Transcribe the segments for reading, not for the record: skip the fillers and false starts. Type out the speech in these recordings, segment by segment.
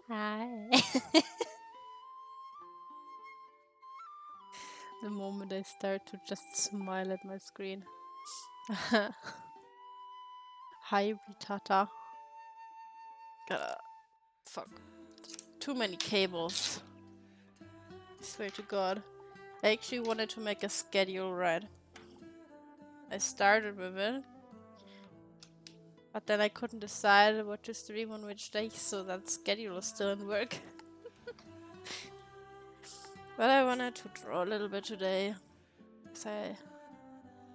Hi. The moment I start to just smile at my screen. Hi, Ritata. Fuck. Too many cables. Swear to God. I actually wanted to make a schedule right. I started with it, but then I couldn't decide what to stream on which day, so that schedule is still in work. But I wanted to draw a little bit today, because I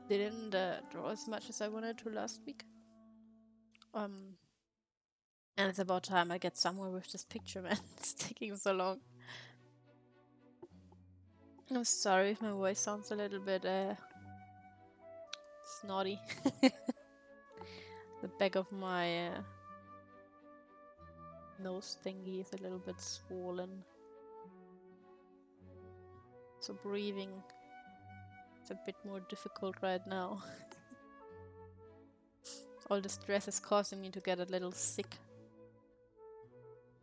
didn't draw as much as I wanted to last week. And it's about time I get somewhere with this picture, man. It's taking so long. I'm sorry if my voice sounds a little bit snotty. The back of my nose thingy is a little bit swollen. So breathing is a bit more difficult right now. All the stress is causing me to get a little sick.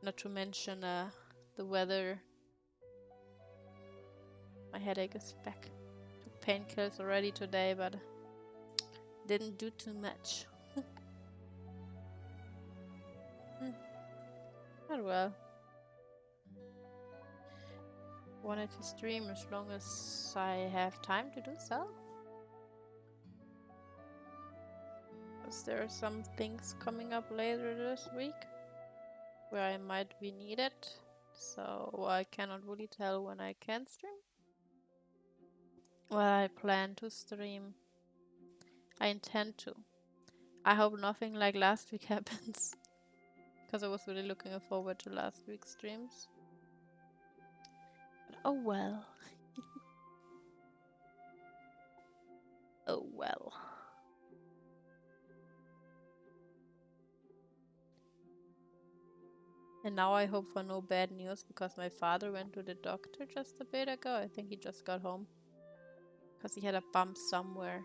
Not to mention the weather. My headache is back. Took painkillers already today, but didn't do too much. Not well. Wanted to stream as long as I have time to do so. Because there are some things coming up later this week where I might be needed. So I cannot really tell when I can stream. Well, I plan to stream. I intend to. I hope nothing like last week happens. Because I was really looking forward to last week's streams. But oh well. Oh well. And now I hope for no bad news because my father went to the doctor just a bit ago. I think he just got home. Because he had a bump somewhere.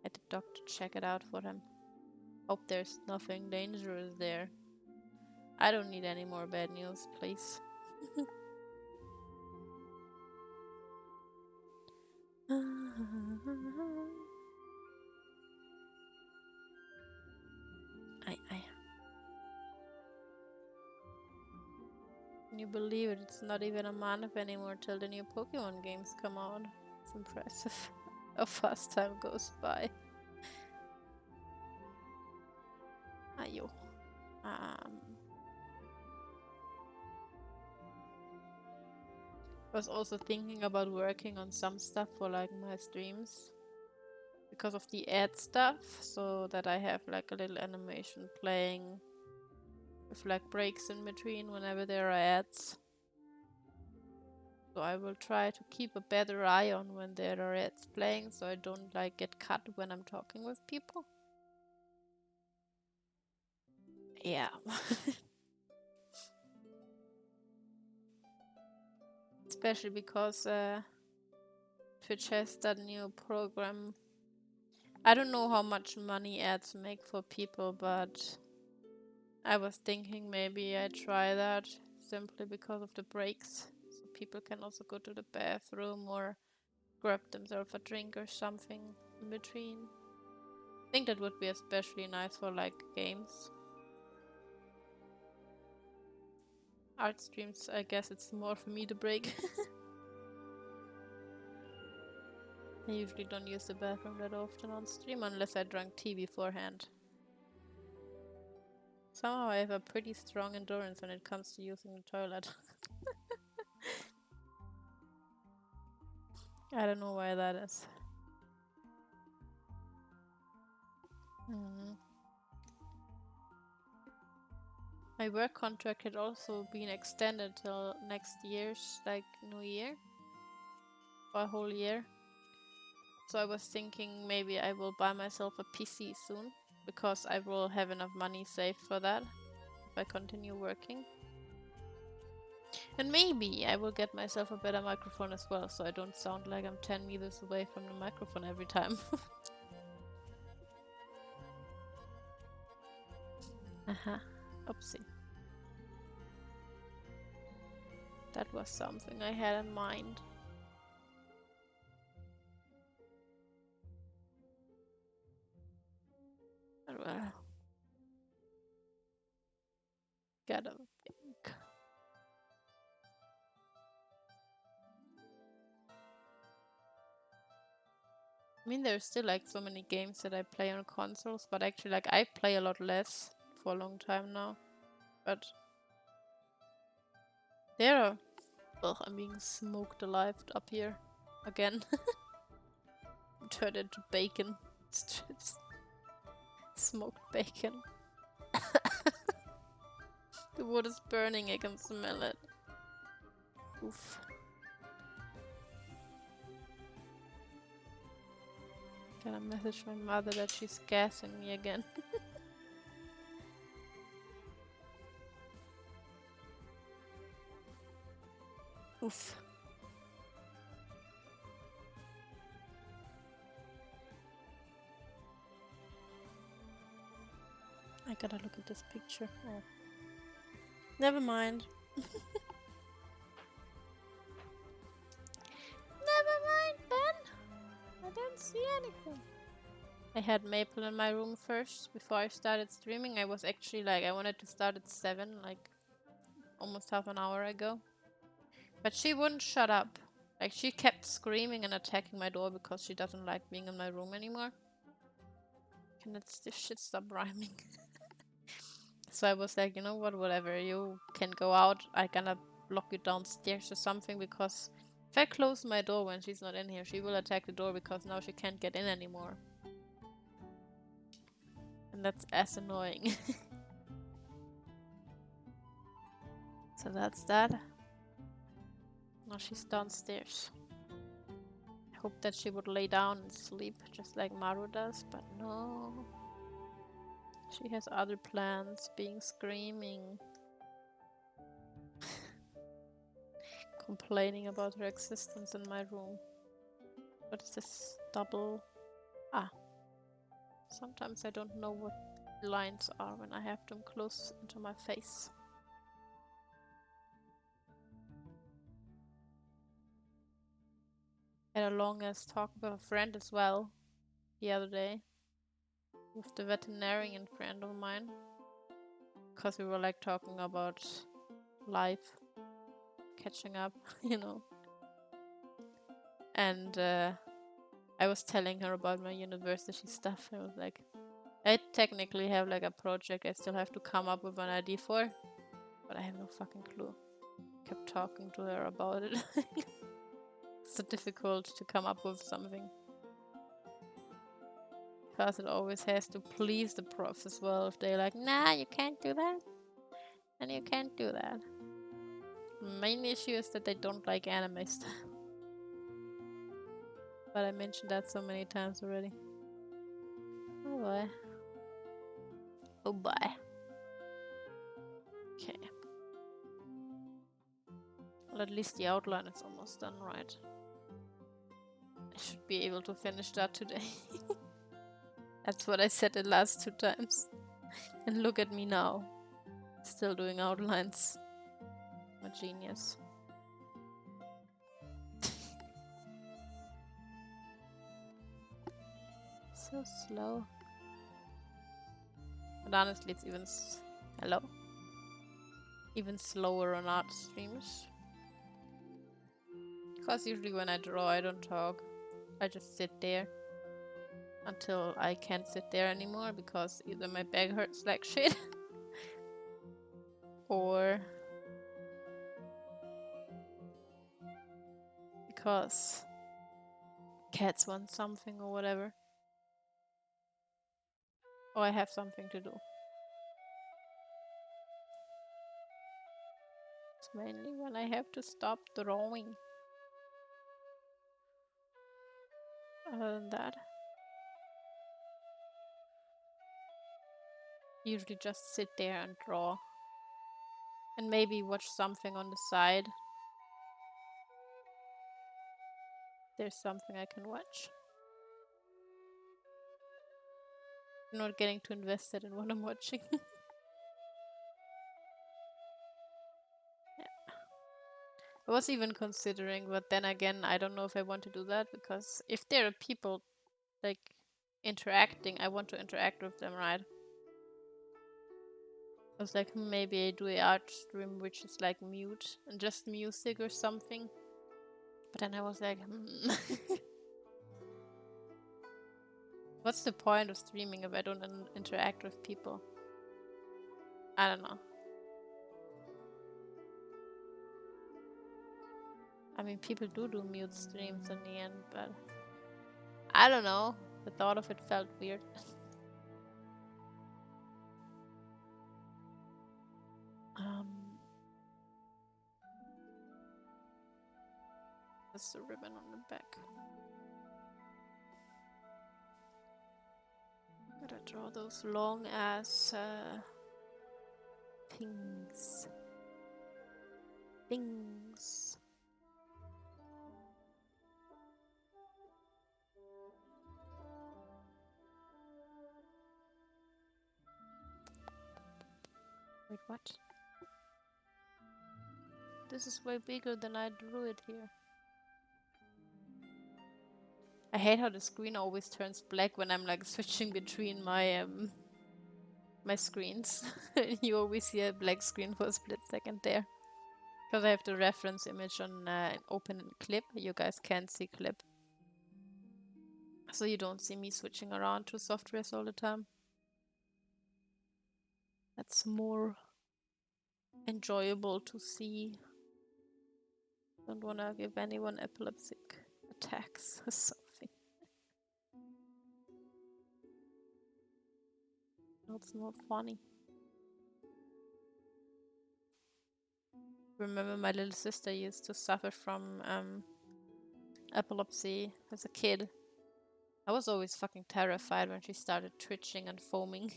Had the doctor check it out for him. Hope there's nothing dangerous there. I don't need any more bad news, please. Can you believe it? It's not even a month anymore till the new Pokemon games come out. It's impressive how fast time goes by. Ayo. I was also thinking about working on some stuff for like my streams because of the ad stuff, so that I have like a little animation playing with like breaks in between whenever there are ads. So I will try to keep a better eye on when there are ads playing, so I don't like get cut when I'm talking with people. Yeah. Especially because Twitch has that new program. I don't know how much money ads make for people, but I was thinking maybe I try that simply because of the breaks. So people can also go to the bathroom or grab themselves a drink or something in between. I think that would be especially nice for like games. Art streams, I guess it's more for me to break. I usually don't use the bathroom that often on stream unless I drank tea beforehand. Somehow I have a pretty strong endurance when it comes to using the toilet. I don't know why that is. My work contract had also been extended till next year's, like, New Year. For a whole year. So I was thinking maybe I will buy myself a PC soon, because I will have enough money saved for that if I continue working. And maybe I will get myself a better microphone as well, so I don't sound like I'm 10 meters away from the microphone every time. Oopsie. That was something I had in mind. But well, gotta think. I mean, there's still like so many games that I play on consoles, but actually, like, I play a lot less for a long time now. But there are. Ugh, I'm being smoked alive up here again. Turned into bacon strips. Smoked bacon. The wood is burning, I can smell it. Oof. Gotta message my mother that she's gassing me again. Oof. I gotta look at this picture. Oh. Never mind. Never mind, Ben. I don't see anything. I had Maple in my room first before I started streaming. I was actually like, I wanted to start at 7, like almost half an hour ago. But she wouldn't shut up. Like, she kept screaming and attacking my door because she doesn't like being in my room anymore. Can this shit stop rhyming? So I was like, you know what, whatever, you can go out. I'm gonna lock you downstairs or something, because if I close my door when she's not in here, she will attack the door because now she can't get in anymore. And that's as annoying. So that's that. Now she's downstairs. I hope that she would lay down and sleep just like Maru does, but no. She has other plans, being screaming. Complaining about her existence in my room. What is this? Double... Ah. Sometimes I don't know what lines are when I have them close into my face. Had a long-ass talk with a friend as well the other day. With the veterinarian friend of mine. Because we were like talking about life. Catching up, you know. And I was telling her about my university stuff. I was like, I technically have like a project I still have to come up with an idea for. But I have no fucking clue. Kept talking to her about it. It's so difficult to come up with something. Because it always has to please the profs as well. If they're like, nah, you can't do that. And you can't do that. Main issue is that they don't like anime stuff. But I mentioned that so many times already. Oh boy. Oh boy. Okay. Well, at least the outline is almost done, right? I should be able to finish that today. That's what I said the last 2 times. And look at me now. Still doing outlines. I'm a genius. So slow. But honestly, it's even... Hello? Even slower on art streams. Because usually when I draw, I don't talk. I just sit there. Until I can't sit there anymore because either my back hurts like shit. Or... because... cats want something or whatever. Or I have something to do. It's mainly when I have to stop drawing. Other than that, usually just sit there and draw. And maybe watch something on the side. There's something I can watch. I'm not getting too invested in what I'm watching. Yeah. I was even considering, but then again, I don't know if I want to do that, because if there are people like interacting, I want to interact with them, right? I was like, maybe I do a art stream which is like mute and just music or something. But then I was like, what's the point of streaming if I don't interact with people? I don't know. I mean, people do mute streams in the end, but I don't know. The thought of it felt weird. There's a ribbon on the back. Gotta draw those long ass things. Wait, what? This is way bigger than I drew it here. I hate how the screen always turns black when I'm like switching between my my screens. You always see a black screen for a split second there. Because I have the reference image on open clip. You guys can't see clip. So you don't see me switching around to softwares all the time. That's more enjoyable to see. Don't wanna give anyone epileptic attacks or something. That's not funny. Remember my little sister used to suffer from epilepsy as a kid. I was always fucking terrified when she started twitching and foaming.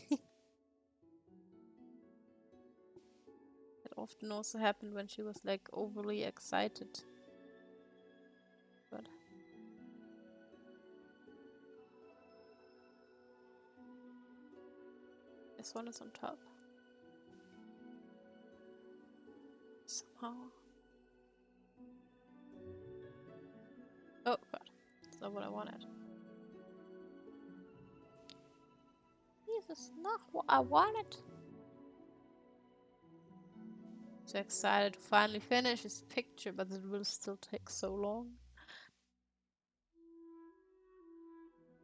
It often also happened when she was like overly excited. But this one is on top. Somehow. Oh god, that's not what I wanted. This is not what I wanted. So excited to finally finish this picture, but it will still take so long.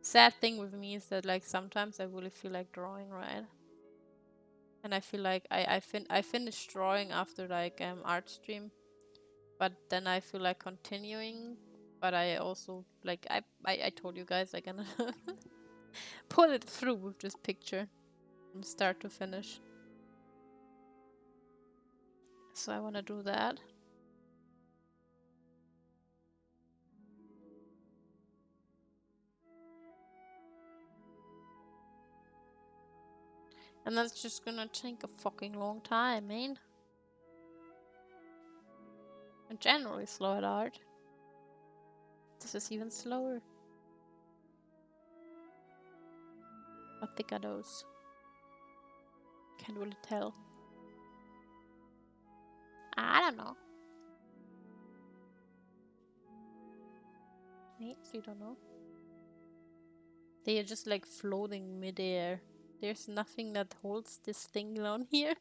Sad thing with me is that like sometimes I really feel like drawing, right? And I feel like I finished drawing after like art stream, but then I feel like continuing. But I also like I told you guys I'm gonna pull it through with this picture from start to finish. So I wanna do that. And that's just gonna take a fucking long time, man. I'm generally slow at art. This is even slower. How thick are those? Can't really tell. I don't know. Wait, you don't know? They are just like floating midair. There's nothing that holds this thing down here.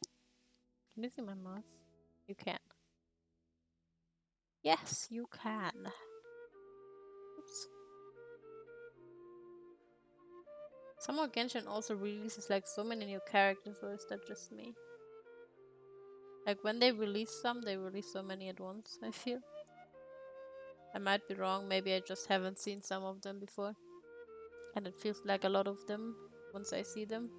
Can you see my mouse? You can. Yes, you can. Oops. Somehow Genshin also releases like so many new characters, or is that just me? Like when they release some, they release so many at once, I feel. I might be wrong, maybe I just haven't seen some of them before. And it feels like a lot of them once I see them.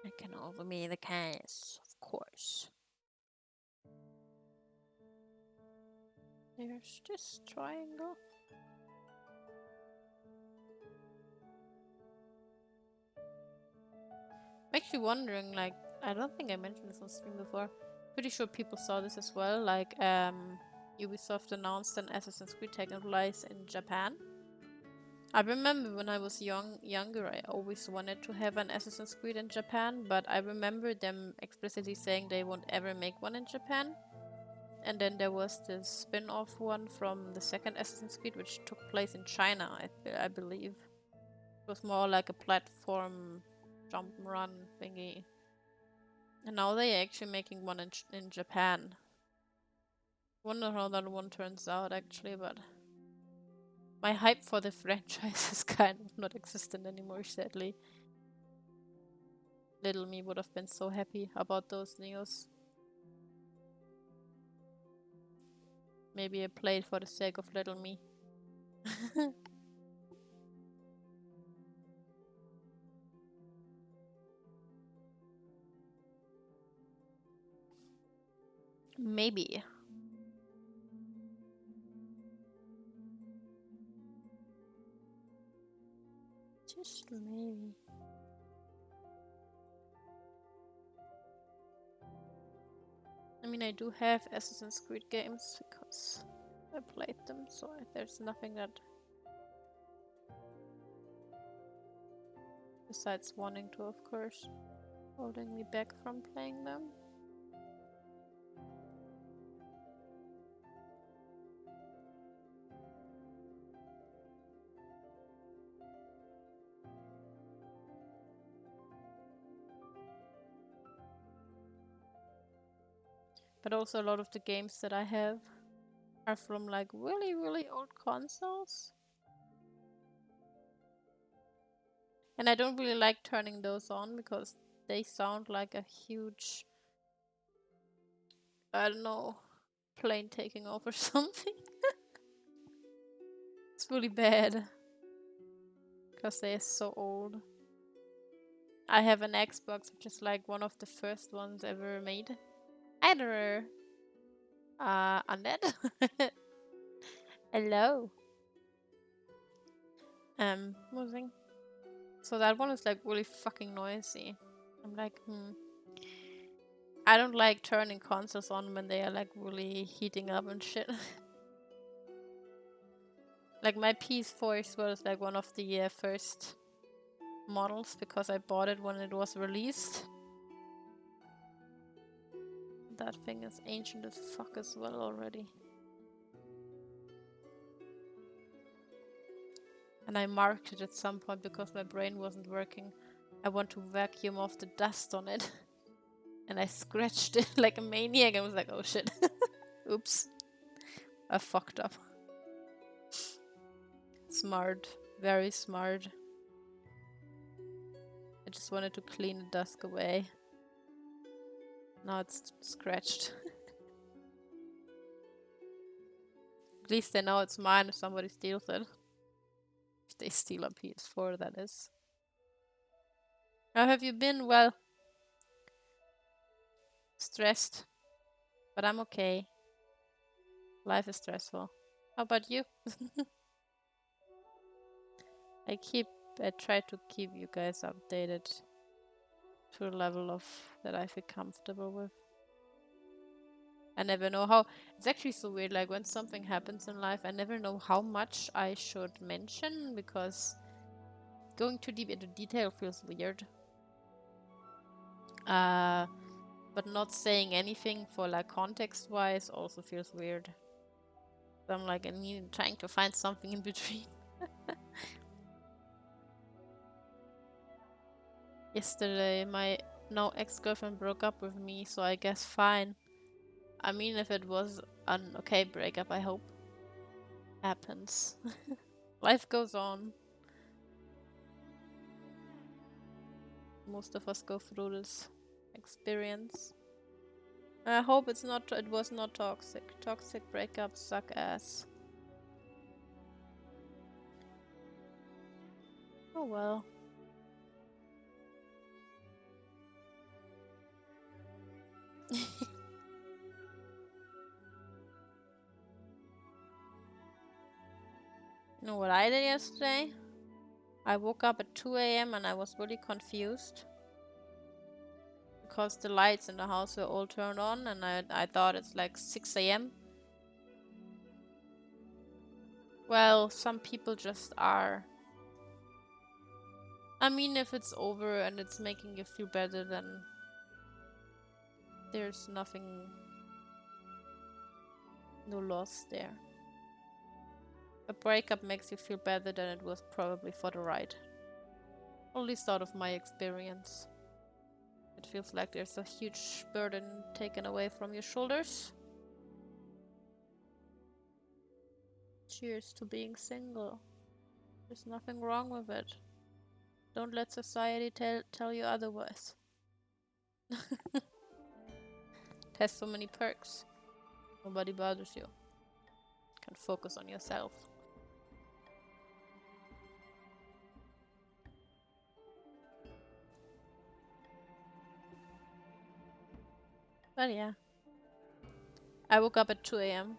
It can also be the case, of course. There's this triangle. I'm actually wondering, like, I don't think I mentioned this on stream before. Pretty sure people saw this as well. Like, Ubisoft announced an Assassin's Creed taking place in Japan. I remember when I was younger, I always wanted to have an Assassin's Creed in Japan, but I remember them explicitly saying they won't ever make one in Japan. And then there was this spin-off one from the second Assassin's Creed, which took place in China, I believe. It was more like a platform jump and run thingy. And now they're actually making one in Japan. Wonder how that one turns out, actually, but my hype for the franchise is kind of not existent anymore, sadly. Little me would have been so happy about those news. Maybe I played for the sake of little me. Maybe. Just maybe. I mean, I do have Assassin's Creed games because I played them, so there's nothing that... besides wanting to, of course, holding me back from playing them. But also a lot of the games that I have are from like really, really old consoles. And I don't really like turning those on because they sound like a huge, I don't know, plane taking off or something. It's really bad because they're so old. I have an Xbox, which is like one of the first ones ever made. Either Undead. Hello. Moving. So that one is like really fucking noisy. I'm like, I don't like turning consoles on when they are like really heating up and shit. Like my PS4 as well is like one of the first models because I bought it when it was released. That thing is ancient as fuck as well already. And I marked it at some point because my brain wasn't working. I want to vacuum off the dust on it. And I scratched it like a maniac. I was like, oh shit. Oops. I fucked up. Smart. Very smart. I just wanted to clean the dust away. Now it's scratched. At least I know it's mine if somebody steals it. If they steal a PS4, that is. How have you been? Well, stressed. But I'm okay. Life is stressful. How about you? I try to keep you guys updated to a level of that I feel comfortable with. I never know how. It's actually so weird. Like when something happens in life, I never know how much I should mention because going too deep into detail feels weird. But not saying anything for like context-wise also feels weird. So I'm like, trying to find something in between. Yesterday, my now ex-girlfriend broke up with me, so I guess fine. I mean, if it was an okay breakup, I hope. Happens. Life goes on. Most of us go through this experience. I hope it was not toxic. Toxic breakups suck ass. Oh well. You know what I did yesterday? I woke up at 2 a.m. and I was really confused. Because the lights in the house were all turned on and I thought it's like 6 a.m. Well, some people just are. I mean, if it's over and it's making you feel better, then there's nothing, no loss there. A breakup makes you feel better, then it was probably for the right. At least out of my experience. It feels like there's a huge burden taken away from your shoulders. Cheers to being single. There's nothing wrong with it. Don't let society tell you otherwise. It has so many perks. Nobody bothers you. You can focus on yourself. But yeah. I woke up at 2 a.m.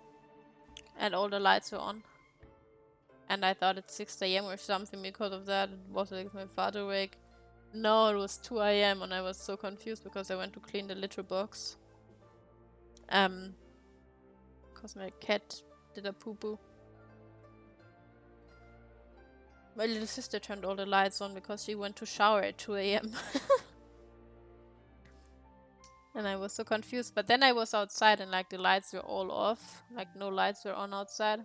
and all the lights were on. And I thought it's 6 a.m. or something because of that. It was like my father awake. No, it was 2 a.m. and I was so confused because I went to clean the litter box. Because my cat did a poo-poo. My little sister turned all the lights on because she went to shower at 2 a.m. And I was so confused. But then I was outside and like the lights were all off. Like no lights were on outside.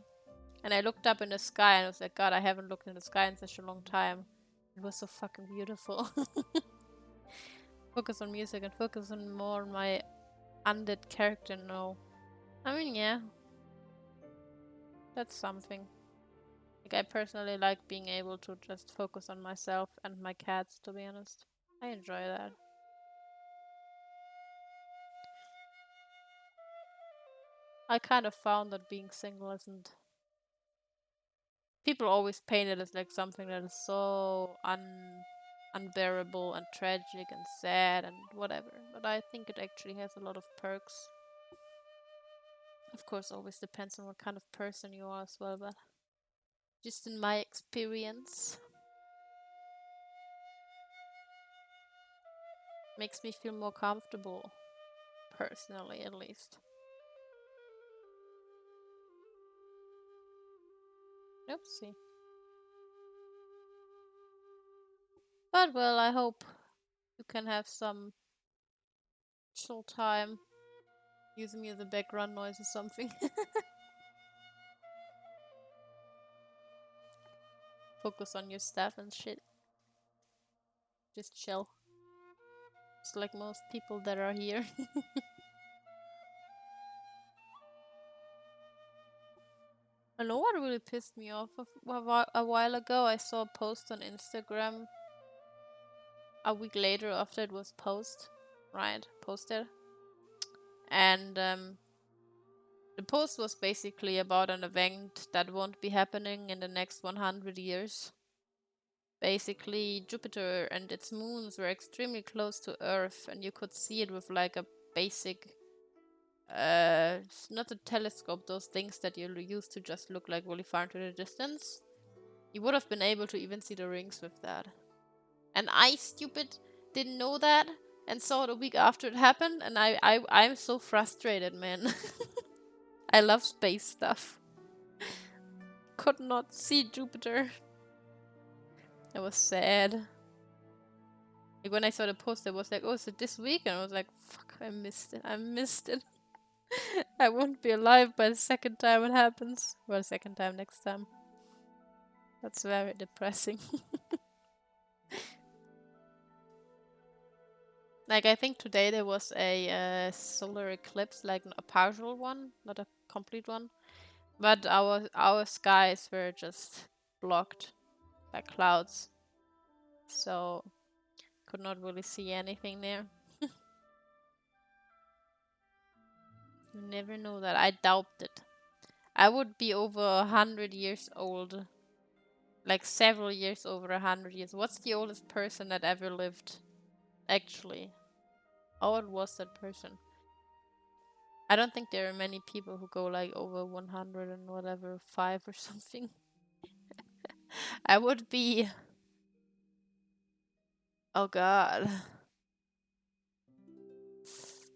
And I looked up in the sky and I was like, God, I haven't looked in the sky in such a long time. It was so fucking beautiful. Focus on music and focus on more on my undead character now. I mean, yeah. That's something. Like, I personally like being able to just focus on myself and my cats, to be honest. I enjoy that. I kind of found that being single isn't... People always paint it as like something that is so unbearable and tragic and sad and whatever. But I think it actually has a lot of perks. Of course, always depends on what kind of person you are as well, but just in my experience, makes me feel more comfortable, personally at least. Oopsie. But well, I hope you can have some chill time. Using me as a background noise or something. Focus on your stuff and shit. Just chill. Just like most people that are here. I know what really pissed me off a while ago. I saw a post on Instagram a week later after it was posted. And the post was basically about an event that won't be happening in the next 100 years. Basically, Jupiter and its moons were extremely close to Earth, and you could see it with like a basic, not a telescope, those things that you use to just look like really far into the distance. You would have been able to even see the rings with that. And I, stupid, didn't know that and saw it a week after it happened, and I'm so frustrated, man. I love space stuff. Could not see Jupiter. It was sad. Like when I saw the post, I was like, oh, is it this week? And I was like, fuck, I missed it. I missed it. I won't be alive by the second time it happens. Well, second time next time. That's very depressing. Like, I think today there was a solar eclipse, like a partial one, not a complete one. But our skies were just blocked by clouds. So, could not really see anything there. You never know that. I doubt it. I would be over 100 years old. Like several years over 100 years. What's the oldest person that ever lived? Actually. How old was that person? I don't think there are many people who go like over 100 and whatever, 5 or something. I would be... Oh god.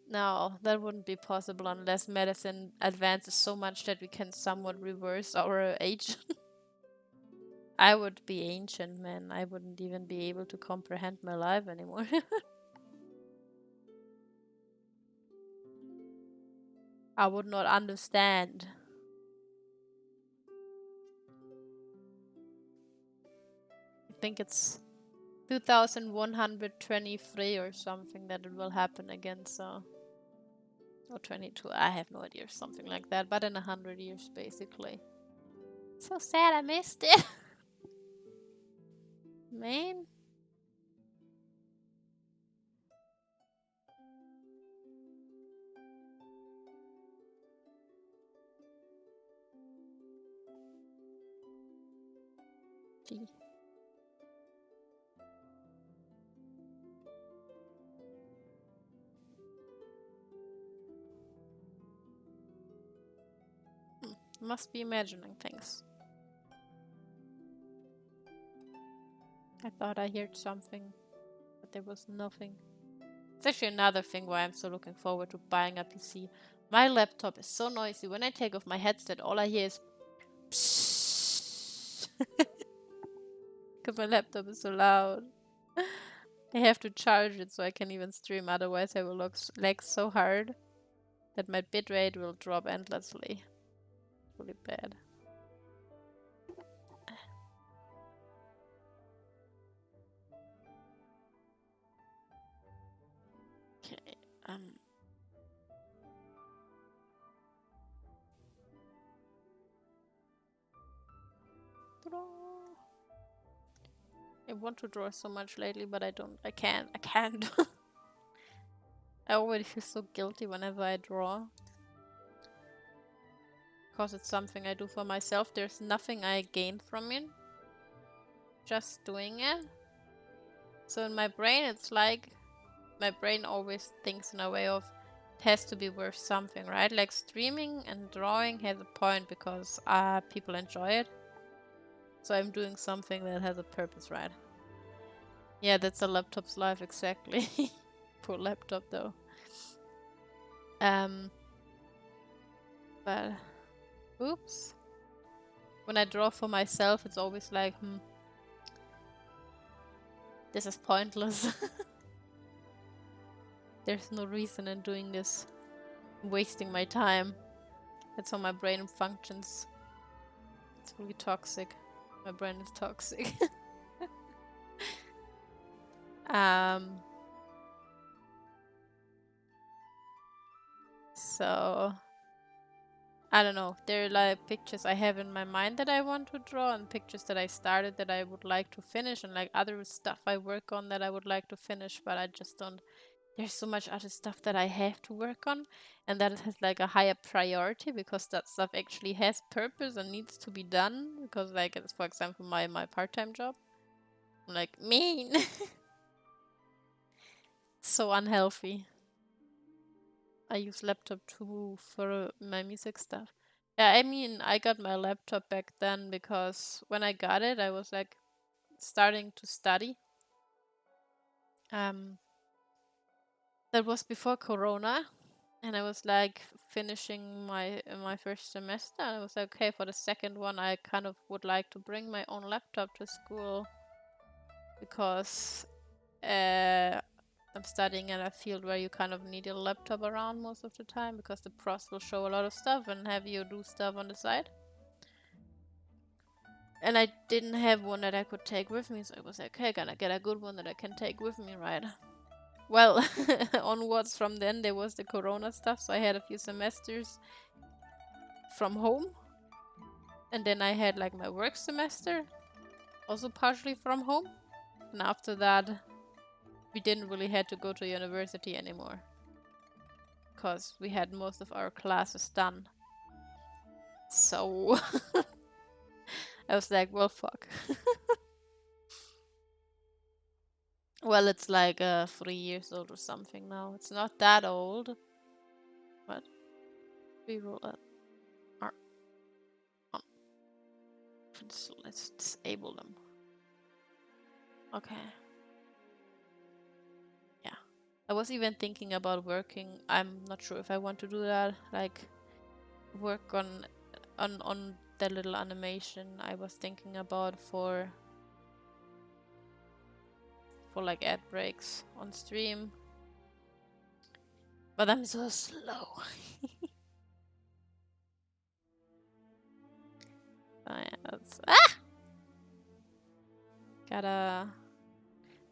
No, that wouldn't be possible unless medicine advances so much that we can somewhat reverse our age. I would be ancient, man. I wouldn't even be able to comprehend my life anymore. I would not understand. I think it's 2123 or something that it will happen again, so. Or 22, I have no idea, something like that, but in 100 years, basically. So sad I missed it. Man. Gee. Must be imagining things. I thought I heard something, but there was nothing. It's actually another thing why I'm so looking forward to buying a PC. My laptop is so noisy. When I take off my headset, all I hear is because my laptop is so loud. I have to charge it so I can even stream, otherwise I will lag so hard that my bitrate will drop endlessly. Really bad. Okay, draw. I want to draw so much lately, but I can't. I already feel so guilty whenever I draw. Because it's something I do for myself. There's nothing I gain from it. Just doing it. So in my brain, it's like my brain always thinks in a way of it has to be worth something, right? Like streaming and drawing has a point because people enjoy it. So I'm doing something that has a purpose, right? Yeah, that's a laptop's life, exactly. Poor laptop, though. But oops. When I draw for myself, it's always like, this is pointless. There's no reason in doing this. I'm wasting my time. That's how my brain functions. It's really toxic. My brain is toxic. So I don't know. There are like pictures I have in my mind that I want to draw, and pictures that I started that I would like to finish, and like other stuff I work on that I would like to finish, but I just don't. There's so much other stuff that I have to work on, and that has like a higher priority because that stuff actually has purpose and needs to be done. Because like it's, for example, my part-time job. I'm like, mean. So unhealthy. I use laptop too for my music stuff. Yeah, I mean, I got my laptop back then because when I got it, I was like starting to study. That was before Corona, and I was like finishing my first semester, and I was like, okay, for the second one, I kind of would like to bring my own laptop to school because I'm studying in a field where you kind of need a laptop around most of the time because the profs will show a lot of stuff and have you do stuff on the side. And I didn't have one that I could take with me, so I was like, okay, gonna get a good one that I can take with me, right? Well, onwards from then there was the Corona stuff, so I had a few semesters from home. And then I had like my work semester, also partially from home. And after that, we didn't really had to go to university anymore. Because we had most of our classes done. So I was like, well, fuck. Well, it's like 3 years old or something now. It's not that old. But we will let's disable them. Okay. Yeah. I was even thinking about working. I'm not sure if I want to do that. Like work on that little animation I was thinking about for like ad breaks on stream. But I'm so slow. Gotta.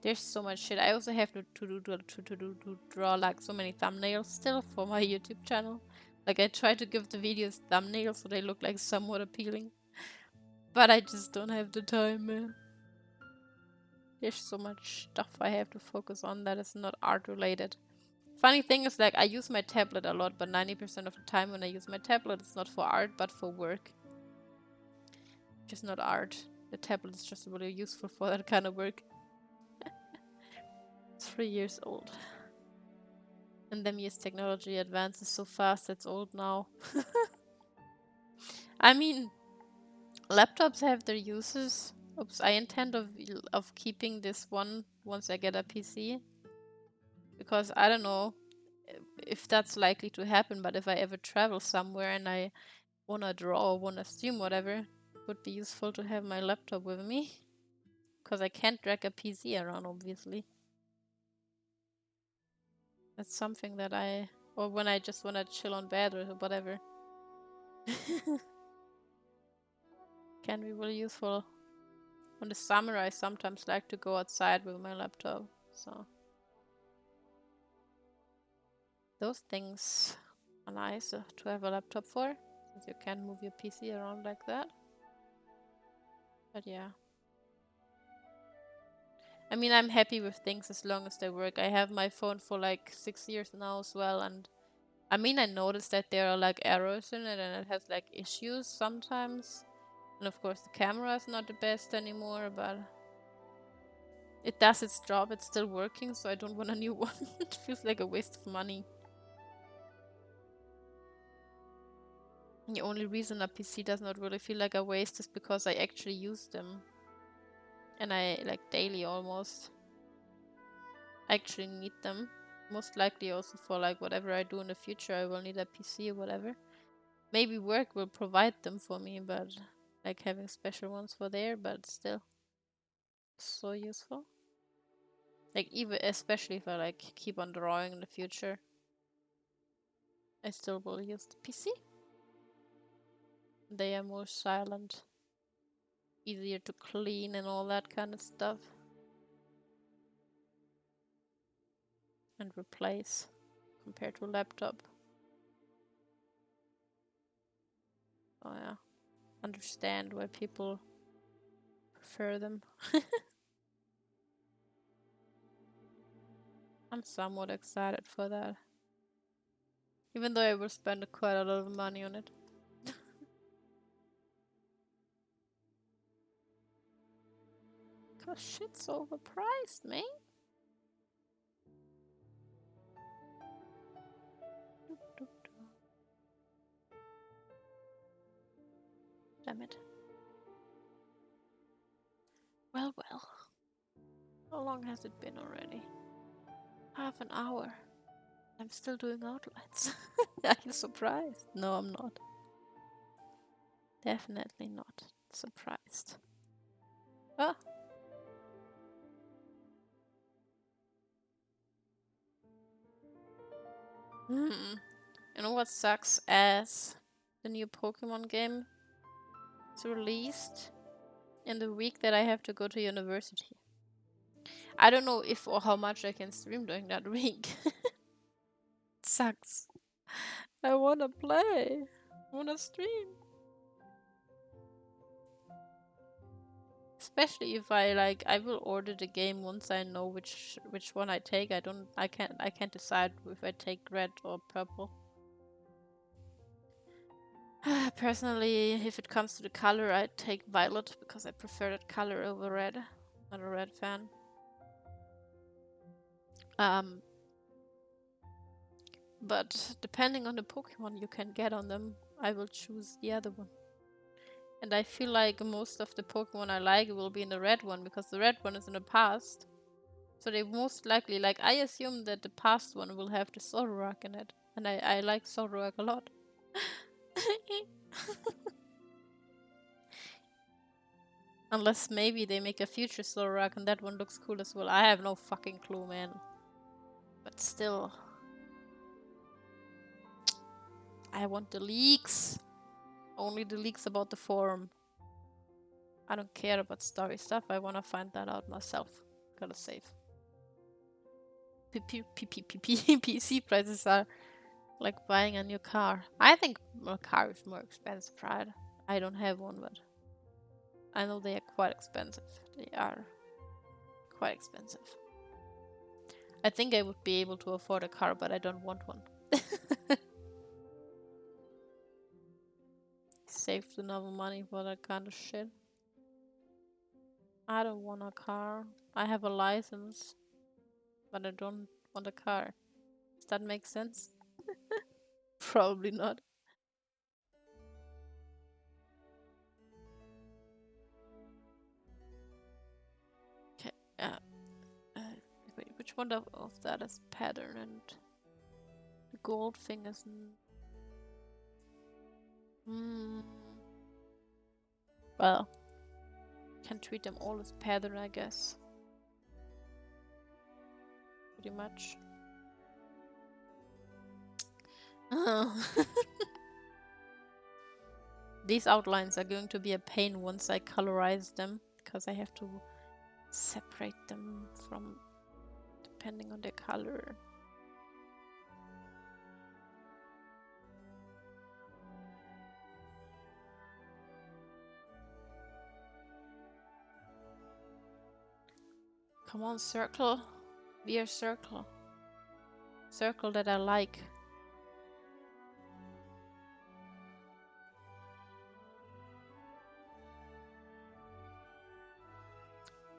There's so much shit. I also have to draw like so many thumbnails still for my YouTube channel. Like I try to give the videos thumbnails so they look like somewhat appealing. But I just don't have the time, man. There's so much stuff I have to focus on that is not art related. Funny thing is, like, I use my tablet a lot, but 90% of the time when I use my tablet, it's not for art, but for work. Just not art. The tablet is just really useful for that kind of work. It's 3 years old. And then years technology advances so fast, it's old now. I mean, laptops have their uses. Oops, I intend of keeping this one once I get a PC. Because I don't know if that's likely to happen, but if I ever travel somewhere and I wanna draw or wanna stream, whatever, it would be useful to have my laptop with me. Because I can't drag a PC around, obviously. That's something that or when I just wanna chill on bed or whatever. Can be really useful. In the summer, I sometimes like to go outside with my laptop, so. Those things are nice to have a laptop for, since you can move your PC around like that. But yeah. I mean, I'm happy with things as long as they work. I have my phone for like 6 years now as well, and I mean, I noticed that there are like errors in it and it has like issues sometimes. And of course, the camera is not the best anymore, but it does its job. It's still working, so I don't want a new one. It feels like a waste of money. The only reason a PC does not really feel like a waste is because I actually use them. And I like daily almost. I actually need them. Most likely also for like whatever I do in the future, I will need a PC or whatever. Maybe work will provide them for me, but like having special ones for there, but still so useful. Like even especially if I like keep on drawing in the future, I still will use the PC. They are more silent, easier to clean and all that kind of stuff. And replace compared to a laptop. Oh yeah. Understand why people prefer them. I'm somewhat excited for that. Even though I will spend quite a lot of money on it. Cause shit's overpriced, man. Damn it. Well, well. How long has it been already? Half an hour. I'm still doing outlines. Are you surprised? No, I'm not. Definitely not surprised. Ah. You know what sucks ass? The new Pokemon game is released in the week that I have to go to university. I don't know if or how much I can stream during that week. It sucks. I wanna play. I wanna stream. Especially if I will order the game once I know which one I take. I can't decide if I take red or purple. Personally, if it comes to the color, I take violet because I prefer that color over red. Not a red fan. But depending on the Pokemon you can get on them, I will choose the other one. And I feel like most of the Pokemon I like will be in the red one because the red one is in the past. So they most likely, like, I assume that the past one will have the Solrock in it. And I like Solrock a lot. Unless maybe they make a future Zoroark and that one looks cool as well. I have no fucking clue, man. But still. I want the leaks. Only the leaks about the forum. I don't care about story stuff. I want to find that out myself. Gotta save. PC prices are like buying a new car. I think a car is more expensive, right? I don't have one, but I know they are quite expensive. They are quite expensive. I think I would be able to afford a car, but I don't want one. Saved enough money for that kind of shit. I don't want a car. I have a license, but I don't want a car. Does that make sense? Probably not. Okay, wait, which one of that is pattern and the gold thing is... Well, can treat them all as pattern, I guess. Pretty much. Oh. These outlines are going to be a pain once I colorize them, because I have to separate them from depending on the color. Come on, circle. Be a circle. Circle that I like.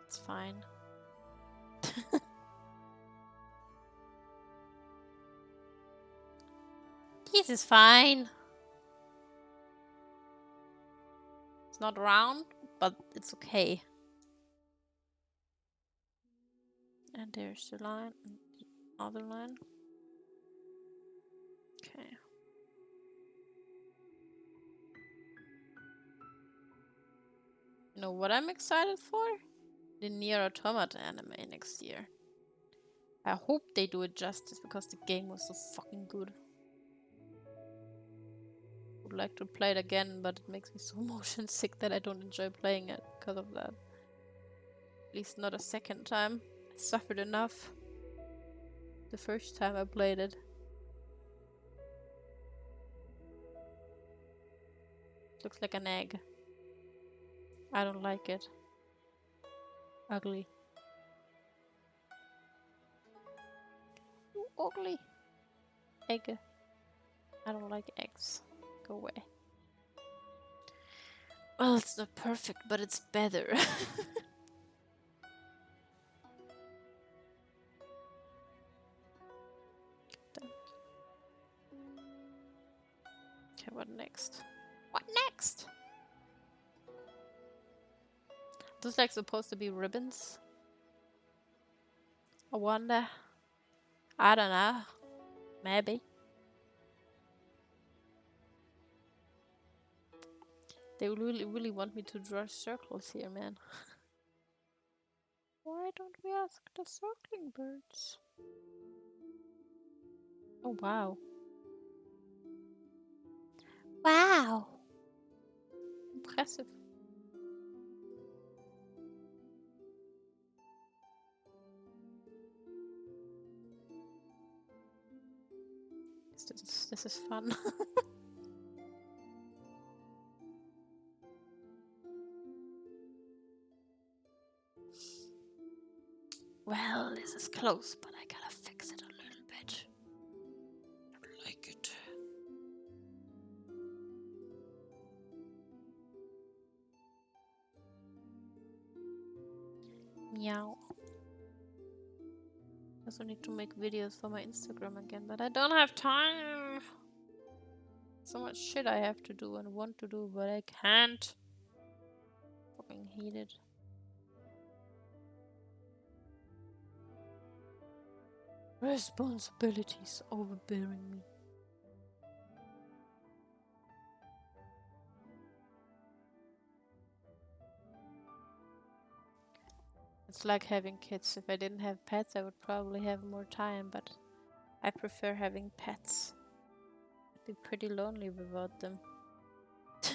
It's fine. This is fine. It's not round, but it's okay. And there's the line, and the other line. Okay. You know what I'm excited for? The Nier Automata anime next year. I hope they do it justice because the game was so fucking good. Would like to play it again, but it makes me so motion sick that I don't enjoy playing it because of that. At least not a second time. I suffered enough the first time I played it. Looks like an egg. I don't like it. Ugly. Ooh, ugly. Egg. I don't like eggs. Go away. Well, it's not perfect, but it's better. Okay, what next? What next? Those like supposed to be ribbons? I wonder. I don't know. Maybe. They really want me to draw circles here, man. Why don't we ask the circling birds? Oh, wow. Wow! Impressive. This is fun. Well, this is close, but I gotta fix it a little bit. I don't like it. Meow. I also need to make videos for my Instagram again, but I don't have time. So much shit I have to do and want to do, but I can't. Fucking hate it. Responsibilities overbearing me. It's like having kids. If I didn't have pets, I would probably have more time, but I prefer having pets. I'd be pretty lonely without them. Too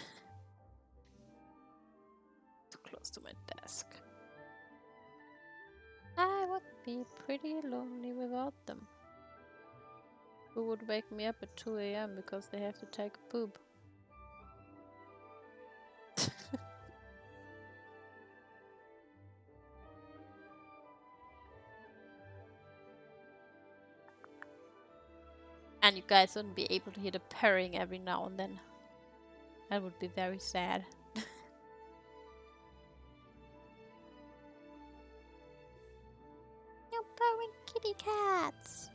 close to my desk. I would be pretty lonely without them. Who would wake me up at 2 a.m. because they have to take a poop? And you guys wouldn't be able to hear the purring every now and then. That would be very sad. No purring kitty cats!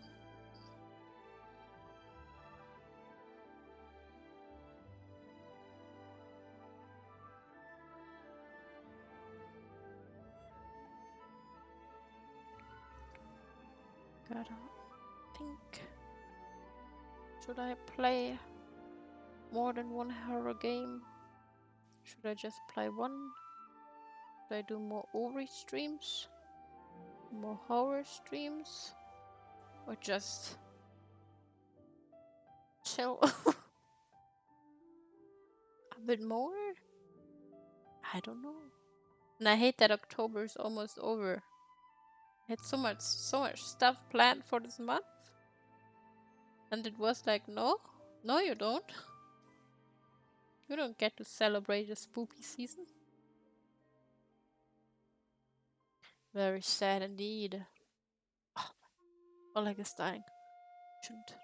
Gotta think. Should I play more than one horror game? Should I just play one? Should I do more Ori streams? More horror streams? Or just chill a bit more? I don't know. And I hate that October is almost over. I had so much stuff planned for this month. And it was like, no, you don't. You don't get to celebrate the spooky season. Very sad indeed. Oh, my leg is dying.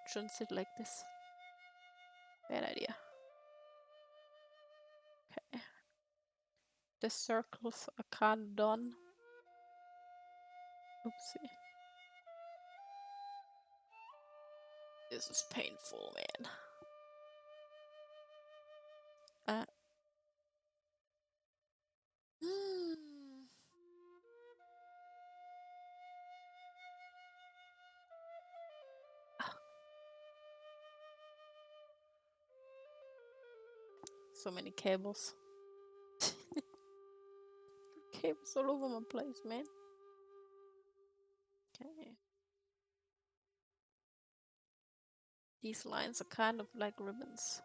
Shouldn't sit like this. Bad idea. Okay. The circles are kind of done. Oopsie. This is painful, man. So many cables. Cables all over my place, man. Okay. These lines are kind of like ribbons.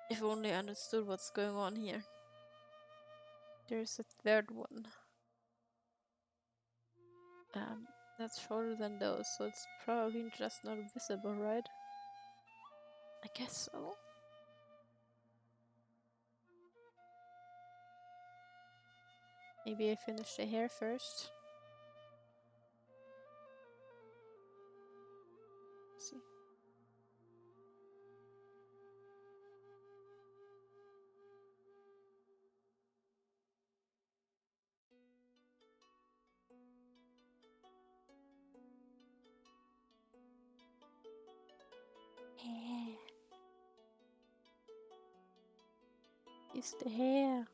If only I understood what's going on here. There's a third one. That's shorter than those, so it's probably just not visible, right? I guess so. Maybe I finish the hair first. Let's see. Hair. It's the hair.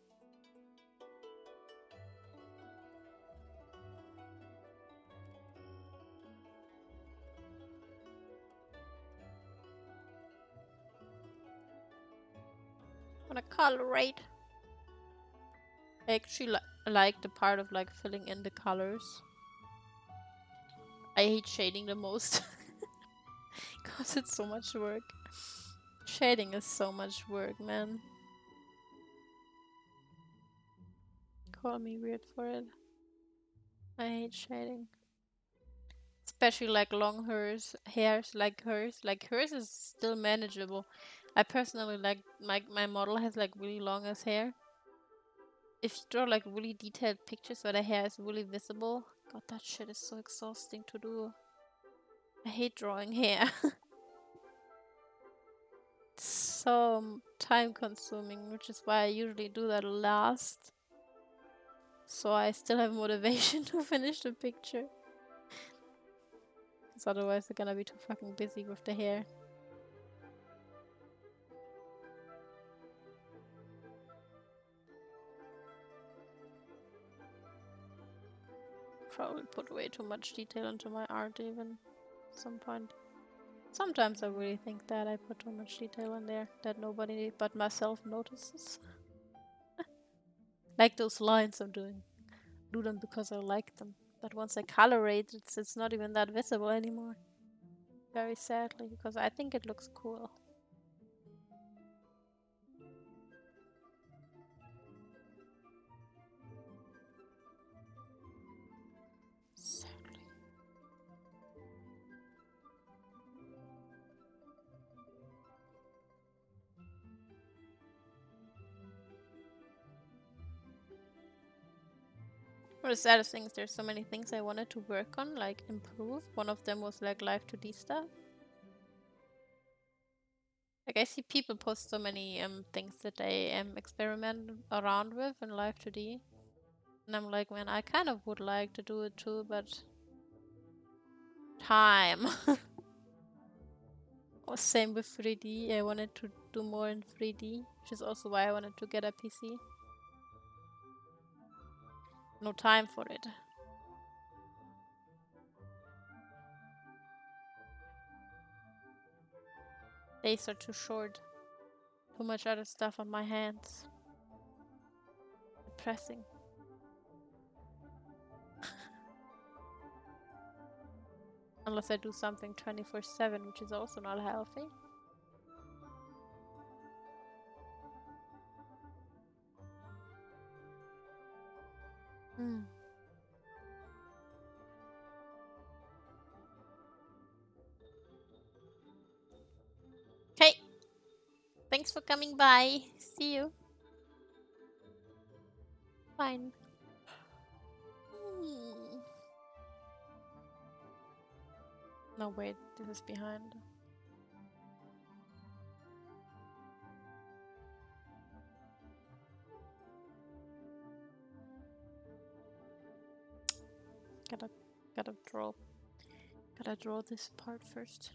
Wanna colorate? I actually like the part of like filling in the colors. I hate shading the most. Cause it's so much work. Shading is so much work, man. Call me weird for it. I hate shading. Especially like long hairs like hers. Like hers is still manageable. I personally like my model has like really long ass hair. If you draw like really detailed pictures where the hair is really visible, god, that shit is so exhausting to do. I hate drawing hair. It's so time consuming, which is why I usually do that last. So I still have motivation to finish the picture. Because otherwise they're gonna be too fucking busy with the hair. Probably put way too much detail into my art even at some point. Sometimes I really think that I put too much detail in there that nobody but myself notices. Like those lines I'm doing. Do them because I like them. But once I color it, it's not even that visible anymore. Very sadly, because I think it looks cool. Sadly. Well, the saddest thing is there's so many things I wanted to work on, like improve. One of them was like live 2D stuff. Like I see people post so many things that they experiment around with in live 2D. And I'm like, man, I kind of would like to do it too, but time. Or same with 3D. I wanted to do more in 3D, which is also why I wanted to get a PC. No time for it. Days are too short. Too much other stuff on my hands. Depressing. Unless I do something 24/7, which is also not healthy. Okay. Thanks for coming by. See you. Fine. No, wait. This is behind. Gotta draw this part first.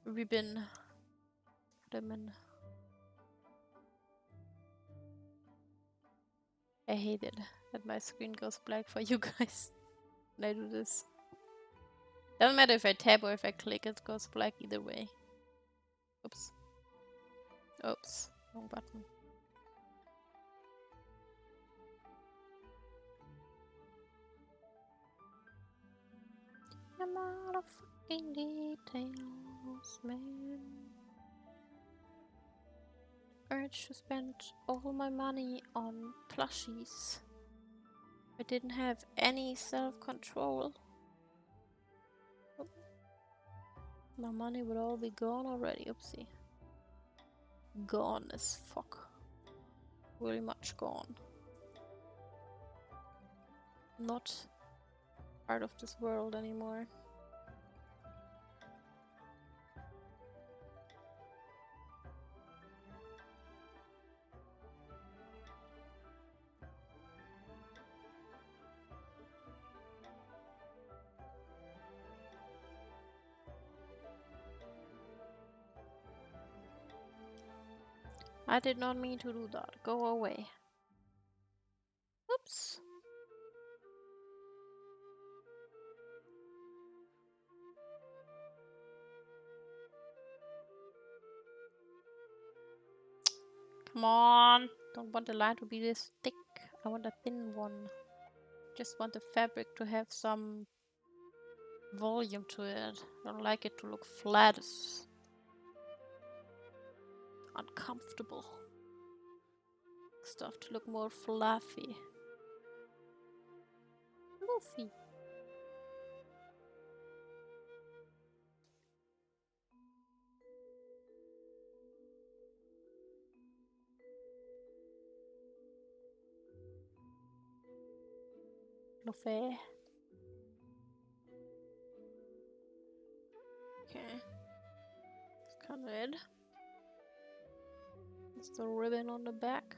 Ribbon. I hate it that my screen goes black for you guys when I do this. Doesn't matter if I tap or if I click, it goes black either way. Oops. Oops. Wrong button. I'm out of fucking details, man. Urge to spend all my money on plushies. I didn't have any self-control. My money would all be gone already. Oopsie. Gone as fuck. Really much gone. Not part of this world anymore. I did not mean to do that. Go away. Oops. Come on. Don't want the line to be this thick. I want a thin one. Just want the fabric to have some volume to it. I don't like it to look flat. It's uncomfortable. Stuff to look more fluffy. Fluffy. Fluffy. Okay. It's kind of it. It's the ribbon on the back.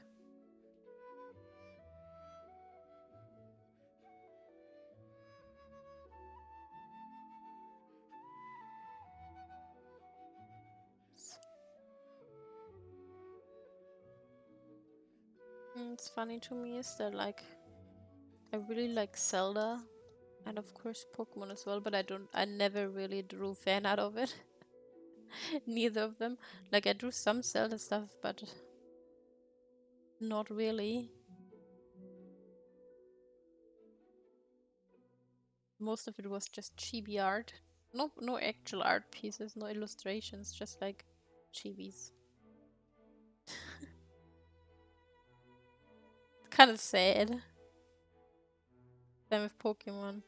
It's funny to me is that like I really like Zelda and of course Pokemon as well, but I never really drew fan out of it. Neither of them. Like I drew some Zelda stuff, but Not really. Most of it was just chibi art. No actual art pieces, no illustrations, just like chibis. Kind of sad. Same with Pokemon.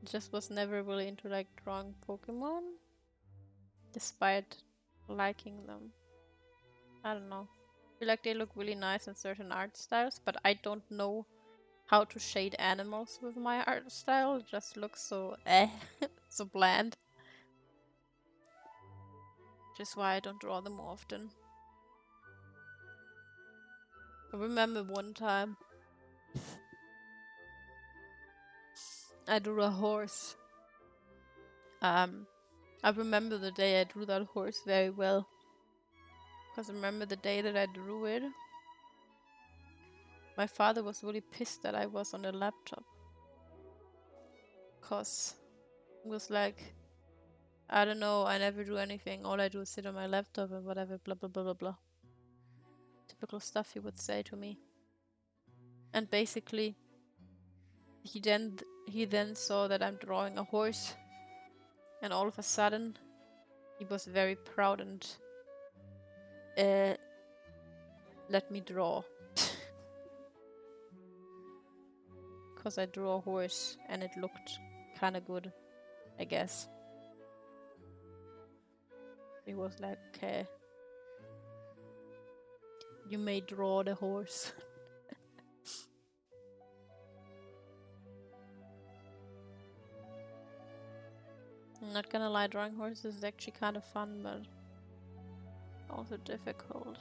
Just was never really into like drawing Pokemon, despite liking them. I don't know. I feel like they look really nice in certain art styles, but I don't know how to shade animals with my art style. It just looks so so bland. Which is why I don't draw them often. I remember one time I drew a horse. I remember the day I drew that horse very well. Because I remember the day that I drew it. My father was really pissed that I was on the laptop. Because he was like, I don't know, I never do anything. All I do is sit on my laptop and whatever, blah, blah, blah, blah, blah. Typical stuff he would say to me. And basically, he then saw that I'm drawing a horse. And all of a sudden, he was very proud and let me draw. Because I drew a horse and it looked kind of good, I guess. He was like, okay, you may draw the horse. I'm not gonna lie, drawing horses is actually kind of fun, but also difficult.